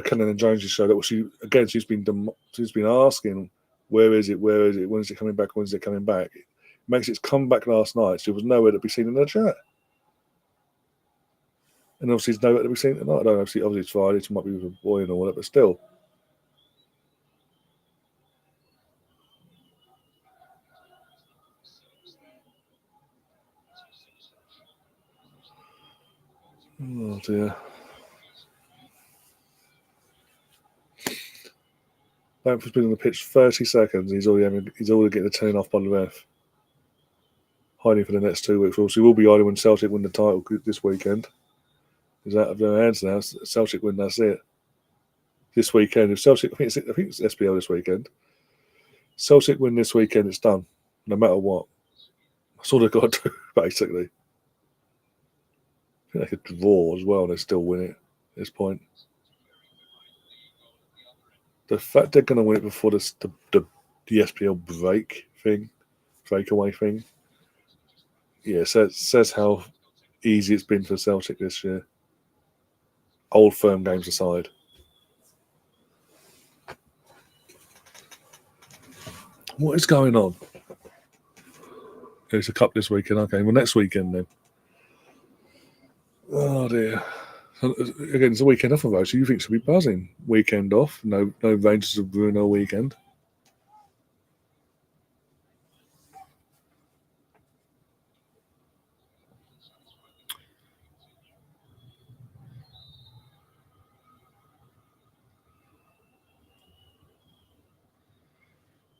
Cannon and Jonesy show. That was she's been asking, where is it? When is it coming back? When is it coming back? It makes its comeback last night. She was nowhere to be seen in the chat. And obviously, it's nowhere to be seen tonight. I don't know. Obviously it's Friday. It might be with a boy and all that, but still. Oh dear. Bamford's been on the pitch 30 seconds. He's already getting a turn off by the ref. Hiding for the next 2 weeks. Obviously, we'll be hiding when Celtic win the title this weekend. Is out of their hands now. Celtic win, that's it. This weekend, if Celtic, I think it's SPL this weekend. Celtic win this weekend, it's done. No matter what. That's all they've got to do, basically. I think they could draw as well and they still win it at this point. The fact they're going to win it before the SPL breakaway thing, yeah, says how easy it's been for Celtic this year. Old firm games aside. What is going on? It's a cup this weekend. Okay, well, next weekend then. Oh dear. Again, it's a weekend off for Rosie. You think she'll be buzzing? Weekend off. No Rangers of Bruno weekend.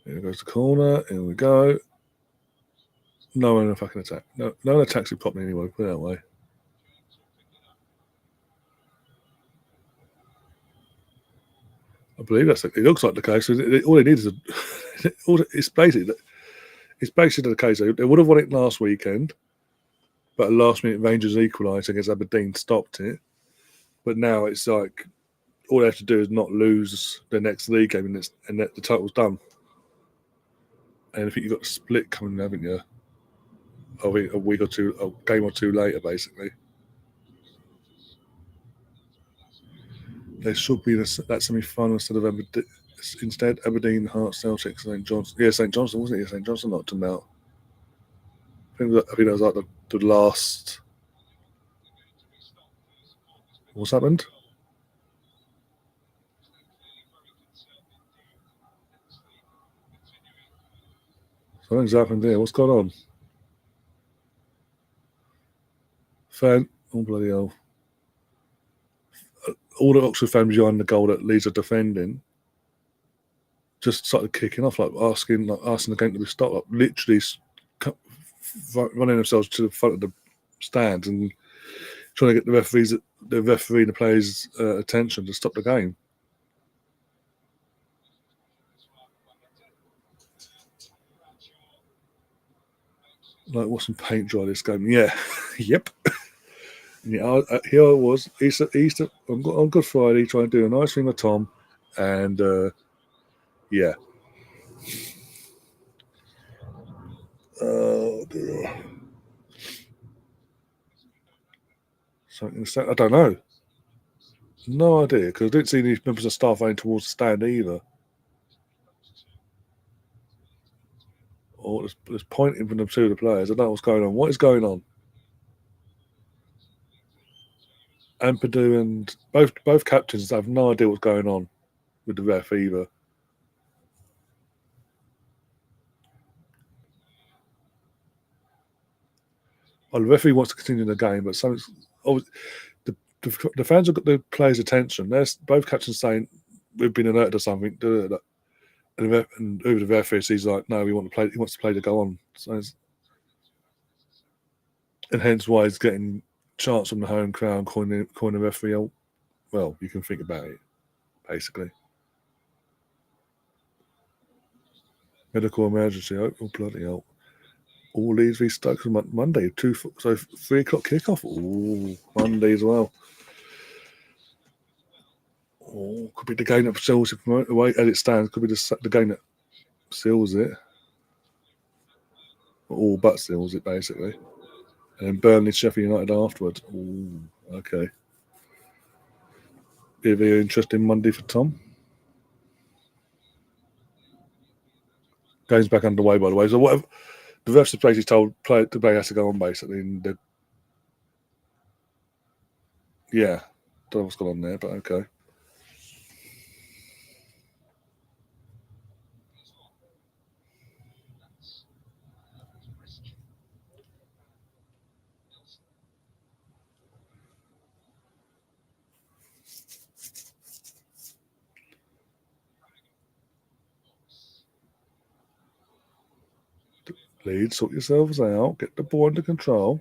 Here goes the corner. Here we go. No one in a fucking attack. No one attacks who pop me anyway. Put it that way. I believe it looks like the case. All it needs is it's basically the case. They would have won it last weekend, but a last-minute Rangers equalised against Aberdeen stopped it. But now it's like all they have to do is not lose the next league game, and the title's done. And I think you've got a split coming, haven't you? A week or two, a game or two later, basically. There should be that semi-final instead Aberdeen, Hearts, Celtic, St Johnstone. Yeah, St Johnstone, wasn't it? St Johnstone knocked them out. I think that was like the last. What's happened? Something's happened there. What's going on? Oh bloody hell! All the Oxford fans behind the goal that Leeds are defending just started kicking off, like asking the game to be stopped, like literally running themselves to the front of the stands and trying to get the referee and the players' attention to stop the game. Like, what's some paint dry this game? Yeah, yep. Yeah, here I was Easter on Good Friday trying to do a nice thing with Tom, and yeah. Oh dear. Something I don't know. No idea, because I didn't see any members of staff running towards the stand either. Or there's pointing from the two of the players. I don't know what's going on. What is going on? Ampadu and both captains have no idea what's going on. with the ref either. Well, the referee wants to continue the game, but the fans have got the players' attention. They're both captains saying we've been alerted or something. And over the referee, he's like, no, we want to play. He wants to play to go on. So and hence why he's getting chants from the home crowd calling the referee out. Well, you can think about it, basically. Medical emergency. Oh, bloody hell. All Leeds v Stoke on Monday. 3 o'clock kickoff. Oh, Monday as well. Oh, could be the game that seals it from the way as it stands. Could be the game that seals it. All but seals it, basically. And then Burnley, Sheffield United afterwards. Oh, okay. Be a very interesting Monday for Tom. Game's back underway, by the way. So whatever the refs basically told the play has to go on, basically. And yeah, don't know what's going on there, but okay. Leeds, sort yourselves out. Get the ball under control.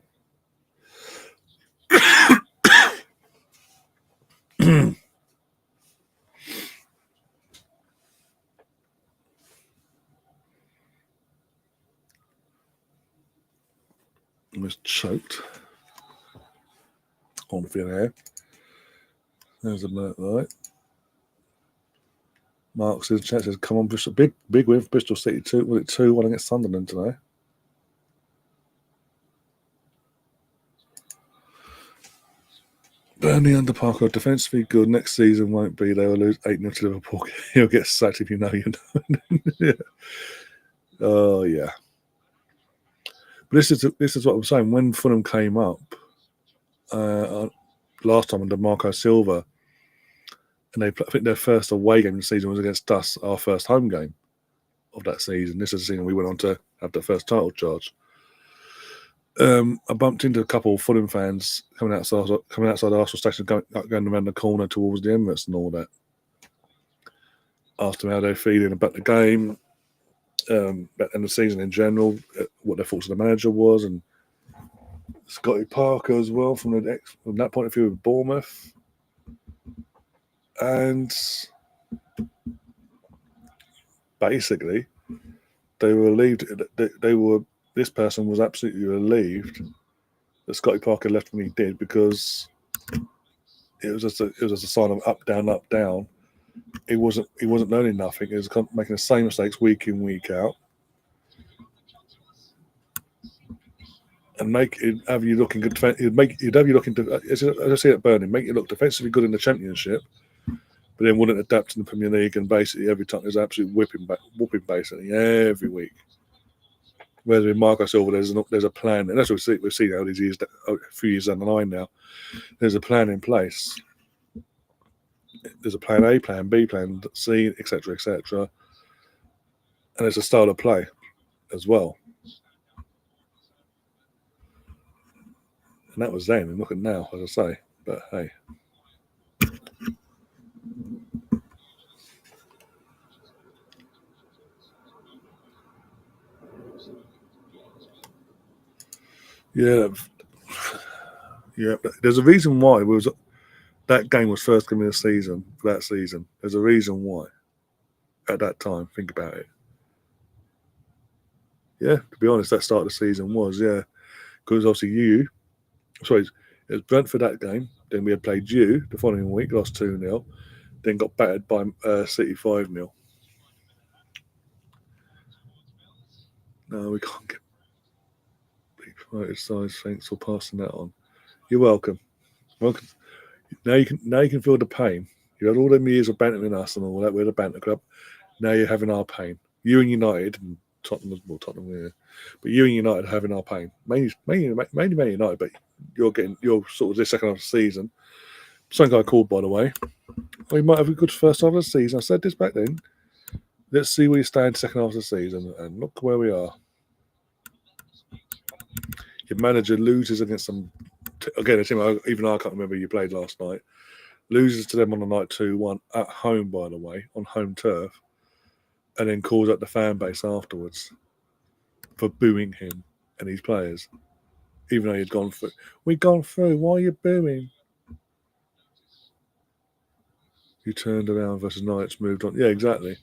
Almost choked on thin air. There's a alert light. Mark says, chat says, come on, Bristol. Big win for Bristol City 2-1 against Sunderland today. Burnley under Parker, defensively good. Next season won't be. They will lose 8-0 to Liverpool. He'll get sacked if you know you know. Yeah. Oh, yeah. But this is what I'm saying. When Fulham came up last time under Marco Silva, and I think their first away game of the season was against us, our first home game of that season. This is the season we went on to have the first title charge. I bumped into a couple of Fulham fans coming outside Arsenal Station, going around the corner towards the Emirates and all that. Asked them how they're feeling about the game, and the season in general, what their thoughts of the manager was, and Scotty Parker as well from that point of view with Bournemouth. And basically, they were relieved. This person was absolutely relieved that Scotty Parker left when he did, because it was just a sign of up, down. He wasn't learning nothing. He was making the same mistakes week in, week out, and have you looking good. He'd have you looking to, as I say at Burnley, make you look defensively good in the Championship, but then wouldn't adapt in the Premier League, and basically every time there's absolute whooping basically every week. Whereas with Marco Silva, there's a plan, and that's what we've seen how these years, a few years down the line now. There's a plan in place. There's a plan A, plan B, plan C, etc., etc., and there's a style of play as well. And that was then. And look at now, as I say. But hey. Yeah. There's a reason why that game was first game of the season for that season. There's a reason why. At that time, think about it. Yeah, to be honest, that start of the season was, because obviously it was Brentford that game. Then we had played you the following week, lost 2-0, then got battered by City 5-0. No, we can't get big promoted size. Thanks for passing that on. You're welcome. Welcome. Now you can feel the pain. You had all them years of bantering us and all that. We're the banter club. Now you're having our pain. You and United and Tottenham, yeah. But you and United are having our pain. Mainly Man United, but you're sort of this second half of the season. Some guy called, by the way. We might have a good first half of the season. I said this back then. Let's see where you stand second half of the season, and look where we are. Your manager loses against them again. A team even I can't remember you played last night. Loses to them on the night 2-1 at home, by the way, on home turf, and then calls out the fan base afterwards for booing him and his players, even though he'd gone through. We'd gone through. Why are you booing? You turned around versus Knights, moved on. Yeah, exactly.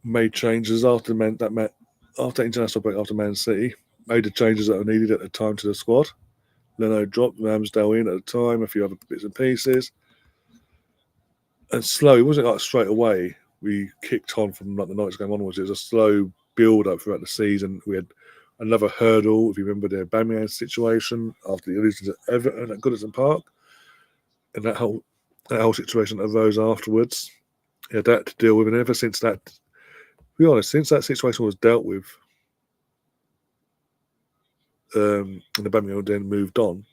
Made changes after after international break, after Man City. Made the changes that were needed at the time to the squad. Leno dropped Ramsdale in at the time, a few other bits and pieces. And slow, it wasn't like straight away we kicked on from like the Knights game onwards. It was a slow build up throughout the season. We had another hurdle, if you remember the Aubameyang situation after the losing to Everton at Goodison Park. And that whole situation arose afterwards. He had that to deal with, and ever since that, to be honest, since that situation was dealt with, and the Aubameyang then moved on,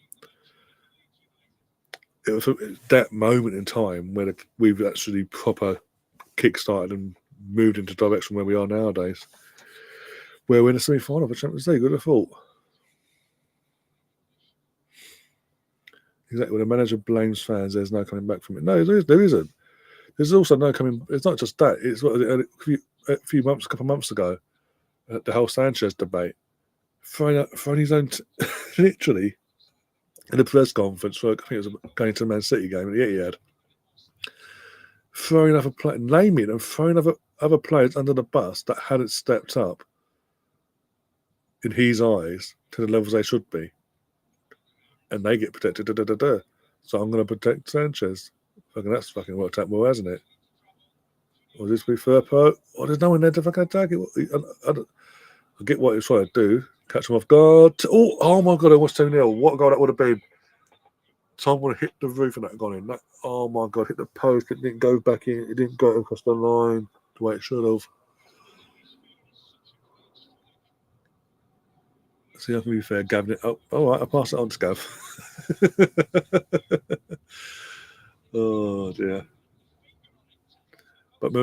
it was that moment in time where we've actually proper kick-started and moved into the direction where we are nowadays, where we're in the semi-final of the Champions League. Who'd have thought? Exactly. When the manager blames fans, there's no coming back from it. No, there isn't. There's also no coming. It's not just that. It's what a couple of months ago, the whole Sanchez debate, throwing his own, literally, in the press conference for, I think it was going to the Man City game at the Etihad, throwing other players, naming and throwing other players under the bus that hadn't stepped up in his eyes to the levels they should be, and they get protected. So I'm going to protect Sanchez. Fucking that's fucking worked out well, hasn't it? Or this be Firpo? Or there's no one there to fucking attack it. I get what he's trying to do. Catch him off guard. Oh my god, it was 2-0. What a goal that would have been. Tom would have hit the roof and that gone in. Oh my god, hit the post. It didn't go back in. It didn't go across the line the way it should have. See, I can be fair, Gavin. It up. All right, I'll pass it on to Gav. Oh dear. But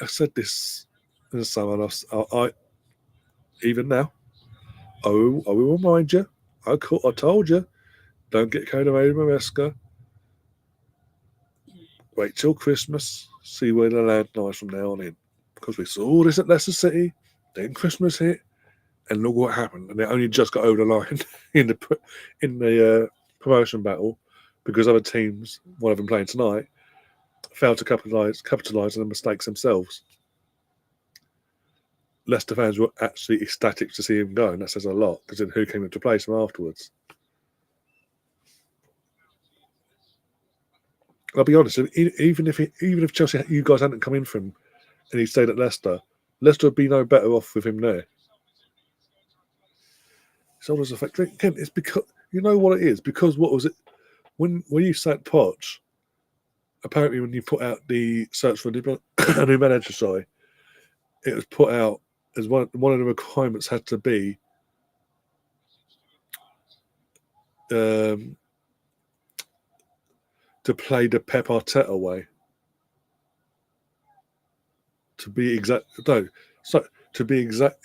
I said this in the summer. I even now, I will remind you. I told you, don't get carried away with Maresca. Wait till Christmas, see where the land lies from now on in. Because we saw this at Leicester City, then Christmas hit, and look what happened. And they only just got over the line in the promotion battle because other teams, one of them playing tonight, failed to capitalise on the mistakes themselves. Leicester fans were actually ecstatic to see him go, and that says a lot, because then who came in to replace him afterwards? I'll be honest, even if Chelsea, you guys hadn't come in for him and he stayed at Leicester, Leicester would be no better off with him there. So does affect. Again, it's because, you know what it is? Because what was it? When you sacked Poch, apparently when you put out the search for a new manager, sorry, it was put out as one of the requirements had to be to play the Pep Arteta way. To be exact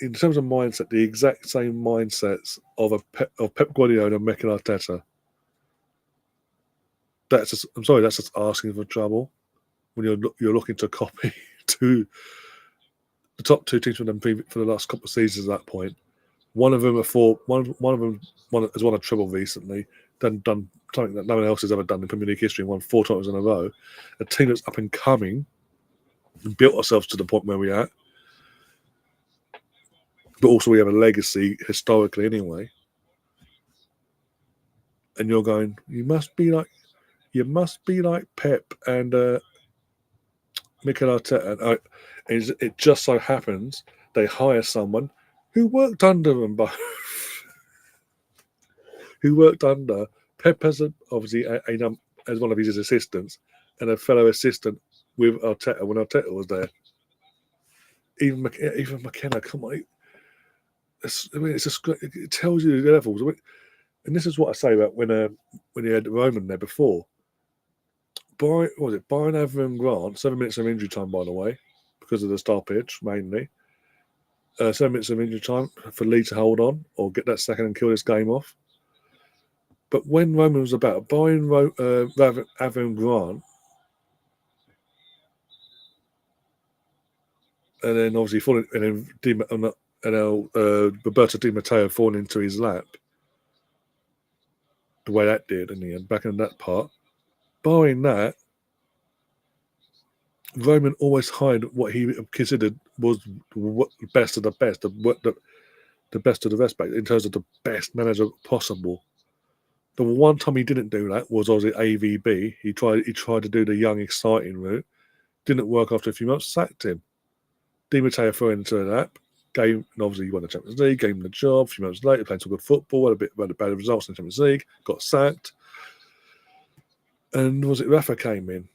in terms of mindset, the exact same mindsets of Pep Guardiola and Mikel Arteta. That's just asking for trouble when you're looking to copy to the top two teams for them for the last couple of seasons. At that point, one of them has won a treble recently, done something that no one else has ever done in Premier League history, and won 4 times in a row. A team that's up and coming, and built ourselves to the point where we're at. But also we have a legacy historically anyway. And you're going, you must be like Pep and Mikel Arteta. And it just so happens they hire someone who worked under them both. Who worked under Pep as obviously as one of his assistants, and a fellow assistant with Arteta when Arteta was there. Even McKenna, come on. It tells you the levels. And this is what I say about when he had Roman there before. Byron Avram Grant, 7 minutes of injury time, by the way, because of the stoppage, mainly. 7 minutes of injury time for Leeds to hold on or get that second and kill this game off. But when Roman was about, Byron Avram Grant, and then obviously falling, and then Roberto Di Matteo falling into his lap, the way that did in the end, back in that part. Barring that, Roman always hired what he considered was the best of the best, the best of the best, in terms of the best manager possible. The one time he didn't do that was obviously AVB. He tried to do the young, exciting route. Didn't work after a few months, sacked him. Di Matteo fell into that game, and obviously he won the Champions League, gave him the job. A few months later, played some good football, had a bad results in the Champions League, got sacked. And was it Rafa came in?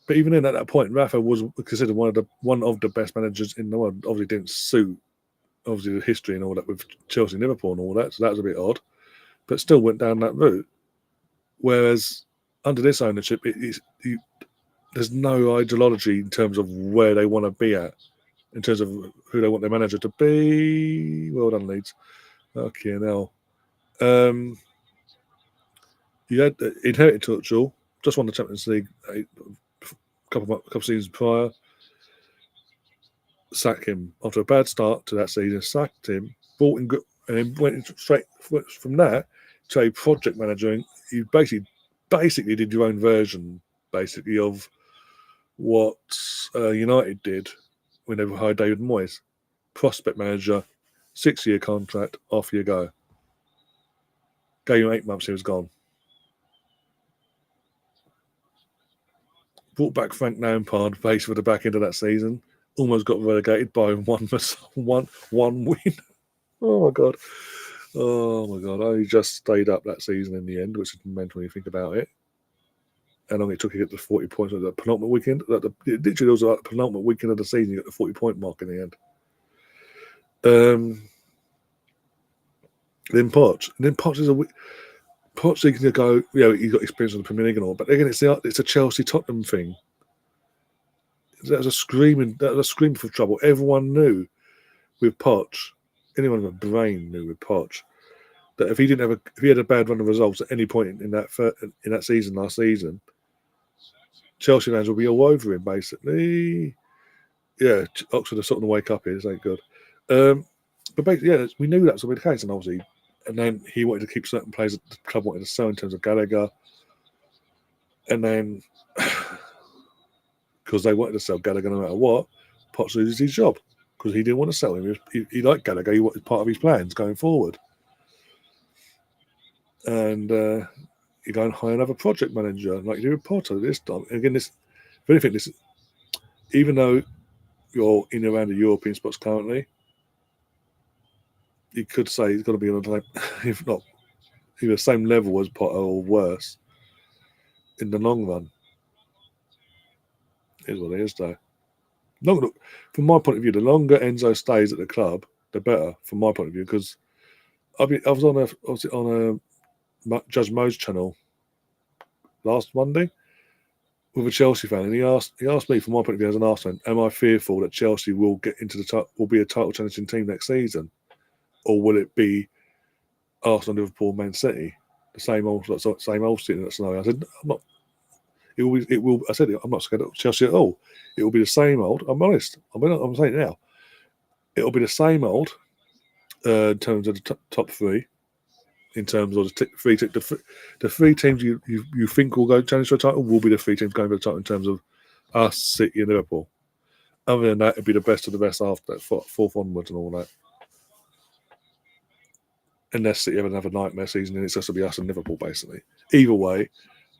But even then, at that point, Rafa was considered one of the best managers in the world. Obviously, didn't suit obviously the history and all that with Chelsea, Liverpool, and all that. So that was a bit odd, but still went down that route. Whereas under this ownership, there's no ideology in terms of where they want to be at, in terms of who they want their manager to be. Well done, Leeds. Okay, now you had inherited Tuchel, just won the Champions League a couple seasons prior. Sack him after a bad start to that season. Sacked him, brought in, and then went straight from that to a project manager. And you basically did your own version, basically of what United did when they hired David Moyes. Prospect manager, 6-year contract, off you go. Gave him 8 months, he was gone. Brought back Frank Lampard, base for the back end of that season. Almost got relegated by one win. Oh my god! I just stayed up that season in the end, which is mental when you think about it. How long it took to get to 40 points at the penultimate weekend? Literally, it was like the penultimate weekend of the season. You got the 40-point mark in the end. Then Poch is Poch. You can go. He's got experience in the Premier League and all, but again, it's a Chelsea Tottenham thing. That was a screaming for trouble. Everyone knew with Poch, anyone with a brain knew with Poch, that if he had a bad run of results at any point in that season last season, Chelsea fans will be all over him basically. Yeah, Oxford are starting to wake up here. This ain't good. But basically, we knew that was going to be the case, and obviously, and then he wanted to keep certain players that the club wanted to sell in terms of Gallagher, and then because they wanted to sell Gallagher no matter what, Potts loses his job because he didn't want to sell him. He liked Gallagher. He wanted part of his plans going forward. And you go and hire another project manager like you do with Potter this time. And again, even though you're in and around the European spots currently, you could say he's got to be on the if not either the same level as Potter or worse in the long run. Is what it is, though. From my point of view, the longer Enzo stays at the club, the better. From my point of view, because I was on a Judge Mo's channel last Monday with a Chelsea fan, and he asked me, from my point of view as an Arsenal fan, am I fearful that Chelsea will get into will be a title challenging team next season, or will it be Arsenal, Liverpool, Man City, the same old scenario? I said I'm not. It will. I said I'm not scared of Chelsea at all. It will be the same old. I'm honest. I'm saying it now. It'll be the same old in terms of the top three. In terms of the three teams you think will go challenge for a title will be the three teams going for the title in terms of us, City, and Liverpool. Other than that, it'd be the best of the best after that, fourth onwards and all that. Unless City have another nightmare season, and it's just to be us and Liverpool basically. Either way,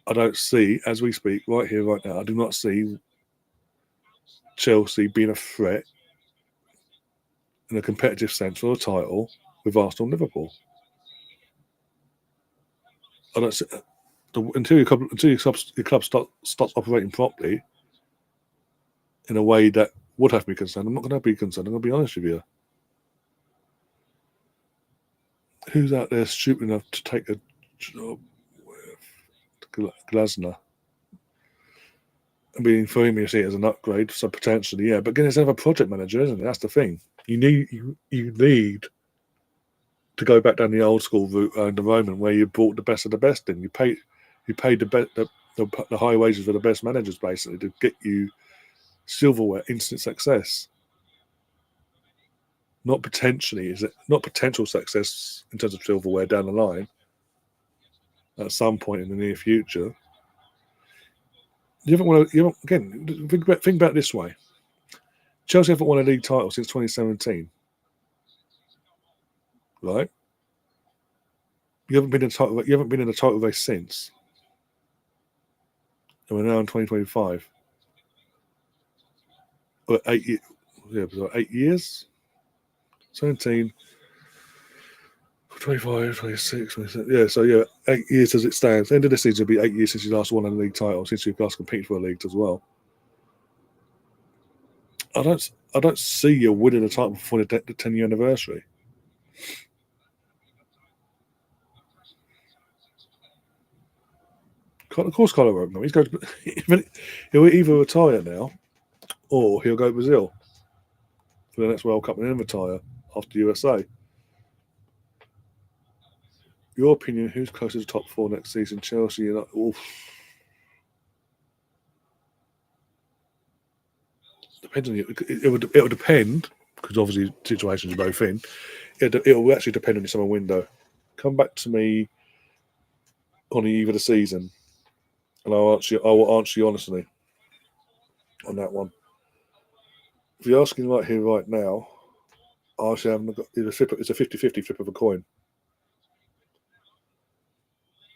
I don't see, as we speak, right here, right now, I do not see Chelsea being a threat in a competitive sense for the title with Arsenal and Liverpool. I don't see, until your club starts operating properly in a way that would have me concerned. I'm not going to be concerned. I'm going to be honest with you. Who's out there stupid enough to take a job with Glasner? I mean, for him, you see it as an upgrade, so potentially, yeah. But again, it's another project manager, isn't it? That's the thing. You need to go back down the old school route in the moment where you brought the best of the best in. You paid the high wages for the best managers basically to get you silverware, instant success. Not potential success in terms of silverware down the line at some point in the near future. You haven't won. Again, think about it this way. Chelsea haven't won a league title since 2017, right? You haven't been in a title race since, and we're now in 2025. 8 yeah, 8 years. 17, 25, 26, 27. Yeah, so yeah, 8 years as it stands. End of the season will be 8 years since you last won a league title, since you've last competed for a league as well. I don't see you winning a title before the 10-year anniversary. Of course, Carlo won't know. He's going to, he'll either retire now, or he'll go to Brazil for the next World Cup and then retire after USA. Your opinion: who's closer to top four next season? Chelsea, depends on you. It would depend because obviously situations are both in. It will actually depend on the summer window. Come back to me on the eve of the season, and I will answer you honestly on that one. If you're asking right here, right now, I actually haven't got. It's a 50-50 flip of a coin.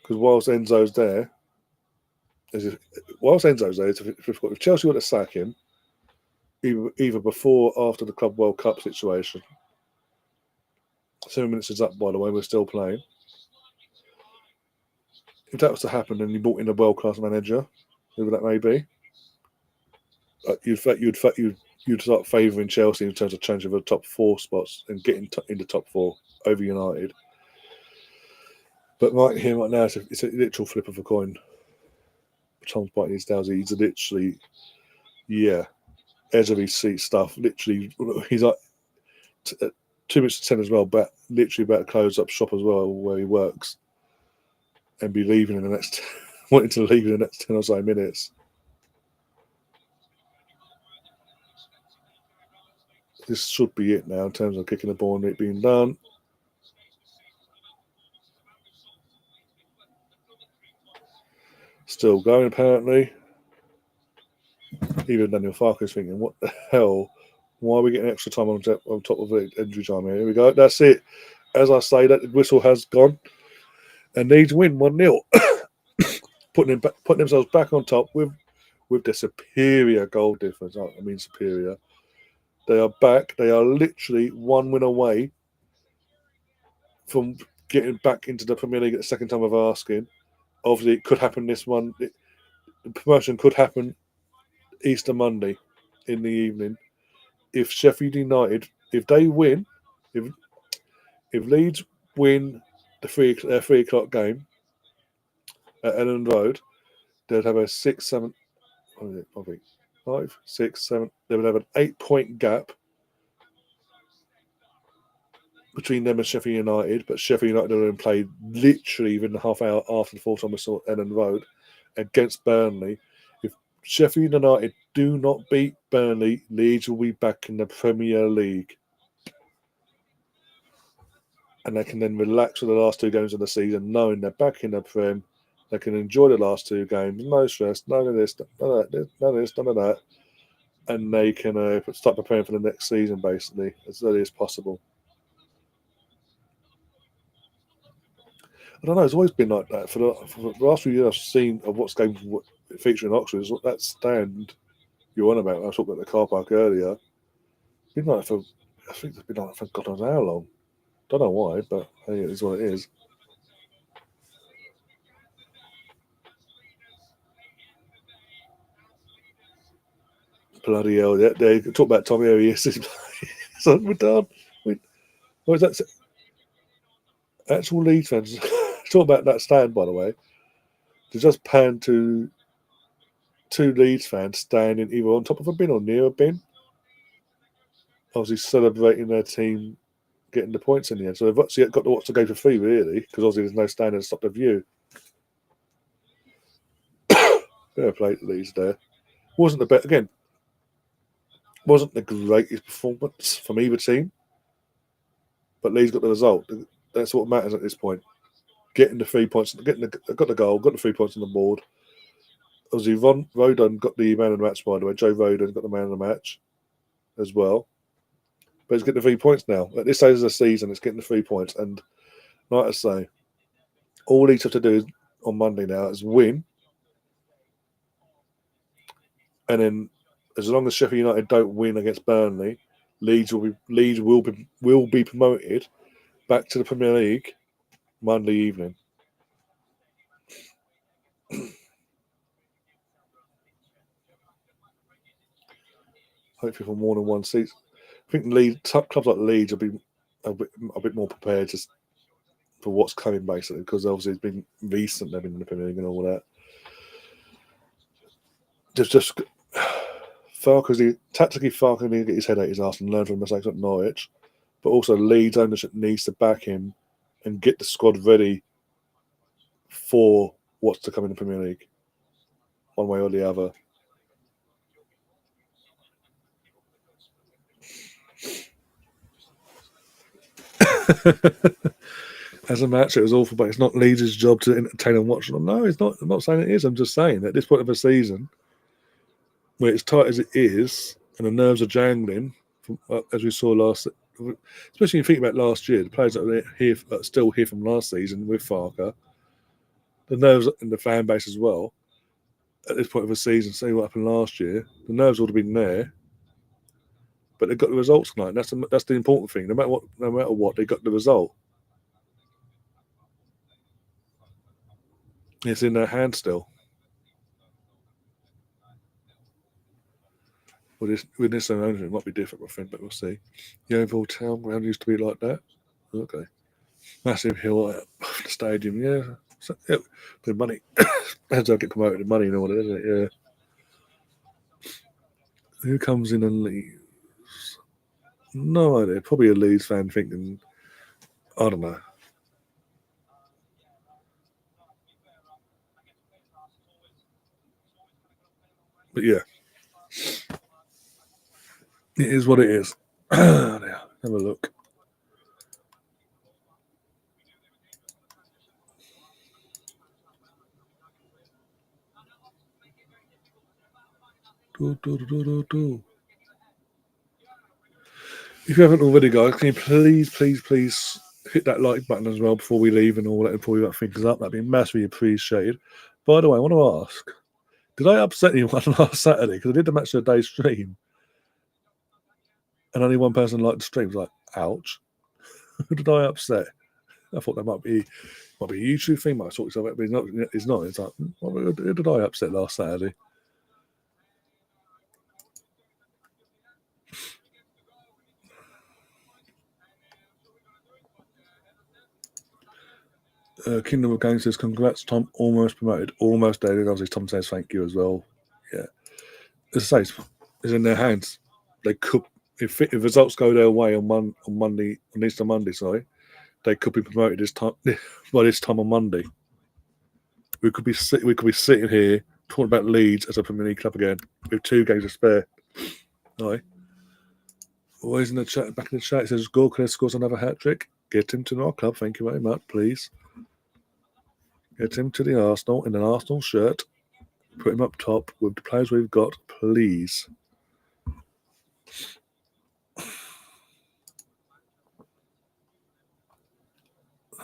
Because whilst Enzo's there, it's a flip of a coin. If Chelsea want to sack him, either before or after the Club World Cup situation. 7 minutes is up, by the way. We're still playing. If that was to happen, and you brought in a world-class manager, whoever that may be, you'd start favouring Chelsea in terms of changing the top four spots and getting in the top four over United. But right here, right now, it's a literal flip of a coin. Tom's biting his nails. He's literally, edge of his seat stuff. Literally, he's like 2 minutes to 10 as well, but literally about to close up shop as well where he works and be leaving in the next, wanting to leave in the next 10 or so minutes. This should be it now in terms of kicking the ball and it being done. Still going, apparently. Even Daniel Farker's thinking, what the hell? Why are we getting extra time on top of the injury time here? Here we go. That's it. As I say, that whistle has gone. And Leeds win 1-0. putting themselves back on top with their superior goal difference. I mean superior. They are back. They are literally one win away from getting back into the Premier League at the second time of asking. Obviously, it could happen this one. The promotion could happen Easter Monday in the evening. If Sheffield United, if they win, if Leeds win their 3 o'clock game at Elland Road, they'd have a 6, 7, I think 5, 6, 7. They would have an 8-point gap between them and Sheffield United, but Sheffield United are in play literally within a half hour after the full time whistle at Elland Road against Burnley. If Sheffield United do not beat Burnley, Leeds will be back in the Premier League. And they can then relax for the last 2 games of the season, knowing they're back in the Prem. They can enjoy the last 2 games, no stress, none of this, none of that. And they can start preparing for the next season, basically, as early as possible. I don't know. It's always been like that for the last few years. I've seen of what's games featuring Oxford. Is that stand you're on about. I talked about the car park earlier. It's been like I think it's been like for God knows how long. Don't know why, but hey, it is what it is. Bloody hell! Yeah, they talk about Tommy Arias. So we're done. What is that? Actual Leeds fans talk about that stand, by the way. To just pan to two Leeds fans standing either on top of a bin or near a bin, obviously celebrating their team getting the points in the end. So they've actually got to watch the game for free, really, because obviously there's no standing to stop the view. Fair play to Leeds there. Wasn't the best, again, wasn't the greatest performance from either team, but Leeds got the result. That's what matters at this point. Getting the 3 points, got the goal, got the 3 points on the board. Obviously, Rodon got the man of the match, by the way. Joe Rodon got the man of the match as well. But it's getting the 3 points now. At this stage of the season, it's getting the 3 points. And like I say, all Leeds have to do on Monday now is win. And then, as long as Sheffield United don't win against Burnley, Leeds will be promoted back to the Premier League Monday evening. Hopefully for more than one season. I think clubs like Leeds will be a bit more prepared for what's coming, basically, because obviously it's been recent they've been in the Premier League and all that. Just tactically, Farke needs to get his head out his arse and learn from mistakes at Norwich, but also Leeds ownership needs to back him and get the squad ready for what's to come in the Premier League, one way or the other. As a match, it was awful, but it's not Leeds' job to entertain and watch them. No, it's not. I'm not saying it is. I'm just saying at this point of the season, where it's tight as it is, and the nerves are jangling, as we saw last, especially when you think about last year, the players that are still here from last season with Farke, the nerves in the fan base as well. At this point of the season, see what happened last year, the nerves would have been there, but they got the results tonight. That's the important thing. No matter what, they got the result. It's in their hands still. With this ownership, it might be different, my friend, but we'll see. The Oval Town ground used to be like that. Okay. Massive hill at the stadium, yeah. So, yeah, the money. As I get promoted, the money and all that, isn't it? Yeah. Who comes in and leaves? No idea. Probably a Leeds fan thinking, I don't know. But yeah. It is what it is. Have a look. If you haven't already, guys, can you please hit that like button as well before we leave and all that, and before we wrap things up? That'd be massively appreciated. By the way, I want to ask, did I upset anyone last Saturday? Because I did the match of the day stream, and only one person liked the stream. I was like, ouch. Who did I upset? I thought that might be a YouTube thing, might sort itself out, but it's not. It's not. It's like, who did I upset last Saturday? Kingdom of Games says, congrats, Tom, almost promoted. Almost there. Obviously, Tom says thank you as well. Yeah. As I say, it's in their hands. They could, if results go their way on Easter Monday, sorry, they could be promoted this time by this time on Monday. We could be sitting here talking about Leeds as a Premier League club again with 2 games to spare. All right. Always in the chat, back in the chat, it says Gorka scores another hat trick. Get him to our club. Thank you very much, please. Get him to the Arsenal in an Arsenal shirt. Put him up top with the players we've got, please.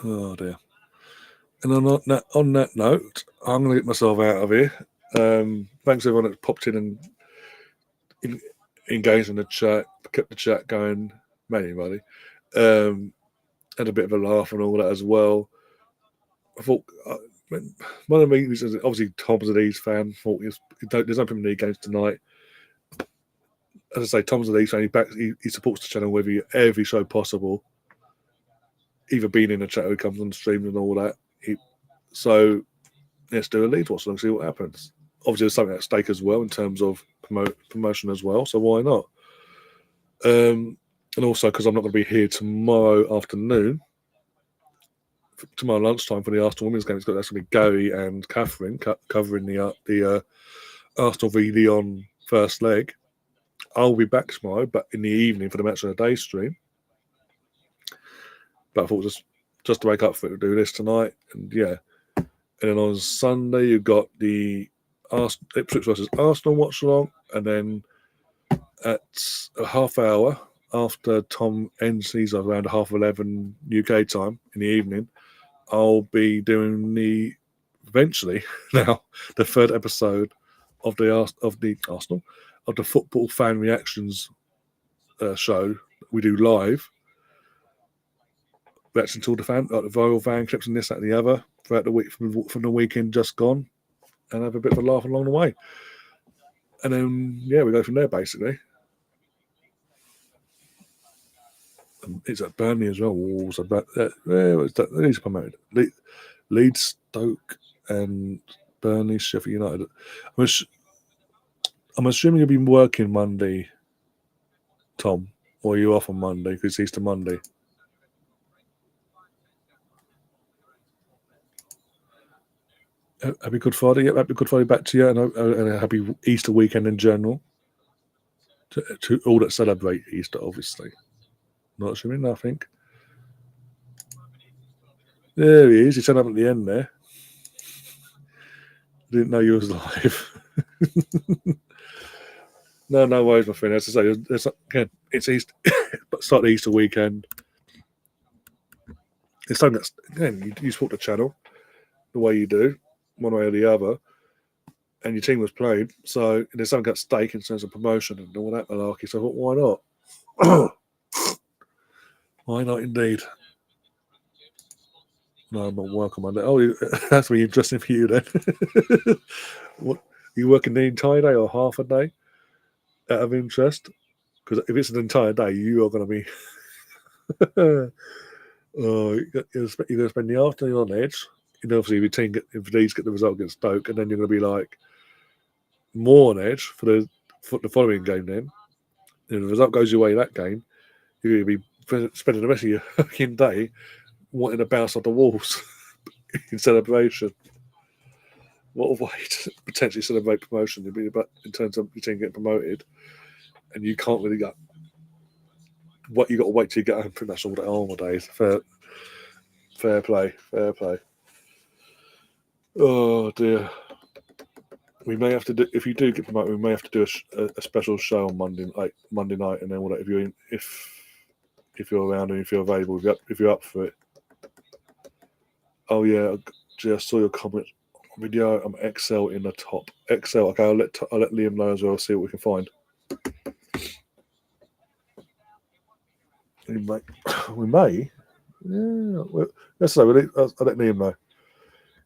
Oh dear. And on that note, I'm going to get myself out of here. Thanks everyone that's popped in and engaged in the chat, kept the chat going. Anybody. Had a bit of a laugh and all that as well. I thought one of the reasons, obviously, Tom's a Leeds fan. Thought there's no Premier League games tonight. As I say, Tom's a Leeds fan. He supports the channel with every show possible. Either being in the chat or he comes on the stream and all that. So let's do a Leeds watch and see what happens. obviously there's something at stake as well in terms of promotion as well. So why not? And also because I'm not going to be here tomorrow afternoon, tomorrow lunchtime for the Arsenal women's game. That's going to be Gary and Catherine covering the Arsenal v Lyon first leg. I'll be back tomorrow, but in the evening for the Match of the Day stream. But I thought just to make up for it, we'll do this tonight. And yeah. And then on Sunday, you've got the Ipswich versus Arsenal watch-along. And then at a half hour after Tom ends his around 11:30 UK time in the evening, I'll be doing eventually now the third episode of the football fan reactions show we do live. Reaction to all the the viral van clips and this, that, and the other throughout the week from the weekend just gone, and have a bit of a laugh along the way. And then we go from there basically. And it's at Burnley as well. Wolves are back. Leeds promoted. Leeds, Stoke, and Burnley, Sheffield United. I'm assuming you'll be working Monday, Tom, or are you off on Monday because it's Easter Monday? Happy Good Friday. Yep, happy Good Friday back to you, and a happy Easter weekend in general. To all that celebrate Easter, obviously. Not assuming nothing. There he is. He turned up at the end there. Didn't know you was live. No worries, my friend. As I say, again, it's Easter, start the Easter weekend. It's something that's, again, you support the channel the way you do, one way or the other, and your team was played. So there's something at stake in terms of promotion and all that malarkey. So I thought, why not? Why not indeed? No, I'm not working on that. Oh, that's really interesting for you then. What, are you working the entire day or half a day out of interest? Because if it's an entire day, you are going to be... you're going to spend the afternoon on edge. Obviously, if Leeds get the result against Stoke, and then you're going to be like more on edge for the following game then. If the result goes your way that game, you're going to be spending the rest of your fucking day wanting to bounce off the walls in celebration. What a way to potentially celebrate promotion in terms of your team getting promoted, and you can't really go. What you got to wait till you get home. Pretty much all the Armour days. Fair play. Oh dear. We may have to do, if you do get promoted, we may have to do a special show on Monday night, and then what if you're around and if you're available, if you're up for it. Oh yeah, I saw your comment video. I'm XL in the top. XL. Okay, I'll let Liam know as well. See what we can find. We may. Yeah. Let's say I'll let Liam know.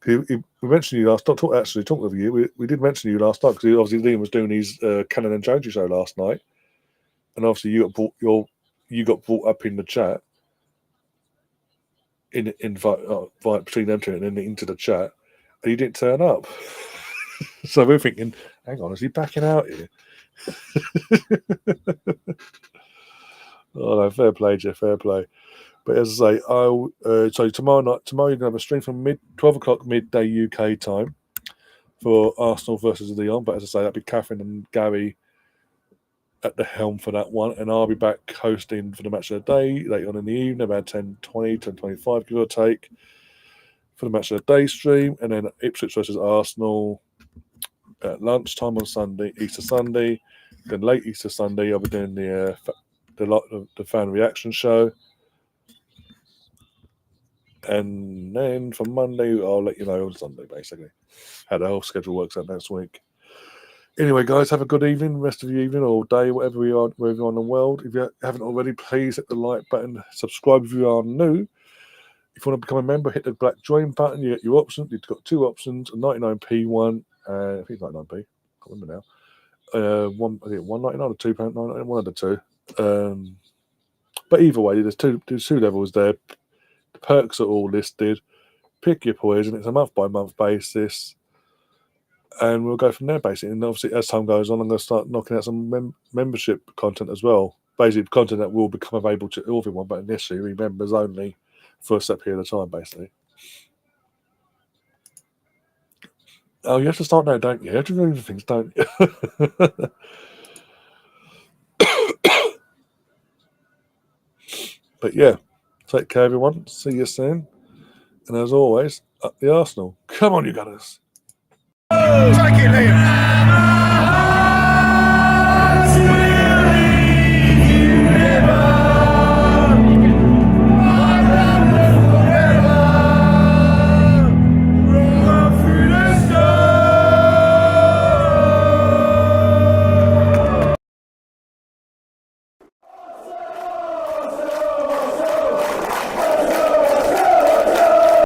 We mentioned you last. Talking of you, we did mention you last night because obviously Liam was doing his Cannon and Jonesy show last night, and obviously you got brought up in the chat, invite between them two and then into the chat, and you didn't turn up. So we're thinking, hang on, is he backing out here? Oh no, fair play, Jeff, fair play. But as I say, so tomorrow you're going to have a stream from 12 o'clock midday UK time for Arsenal versus Lyon. But as I say, that'll be Catherine and Gary at the helm for that one. And I'll be back hosting for the Match of the Day later on in the evening, about 10:20, 10:25, give or take, for the Match of the Day stream. And then Ipswich versus Arsenal at lunchtime on Sunday, Easter Sunday. Then late Easter Sunday, I'll be doing the fan reaction show. And then for Monday, I'll let you know on Sunday, basically, how the whole schedule works out next week. Anyway, guys, have a good evening, rest of your evening or day, wherever you are in the world. If you haven't already, please hit the like button, subscribe if you are new. If you want to become a member, hit the black join button. You get your options. You've got two options: a 99p one, I think it's 99p. I can't remember now. £1.99 or £2.99, one of the two. But either way, there's two levels there. The perks are all listed. Pick your poison. It's a month by month basis. and we'll go from there, basically. And obviously, as time goes on, I'm going to start knocking out some membership content as well. Basically, content that will become available to everyone, but initially, members only for a set period of time, basically. Oh, you have to start now, don't you? You have to do things, don't you? But yeah, take care, everyone. See you soon. And as always, up the Arsenal. Come on, you Gunners. Take it, Liam.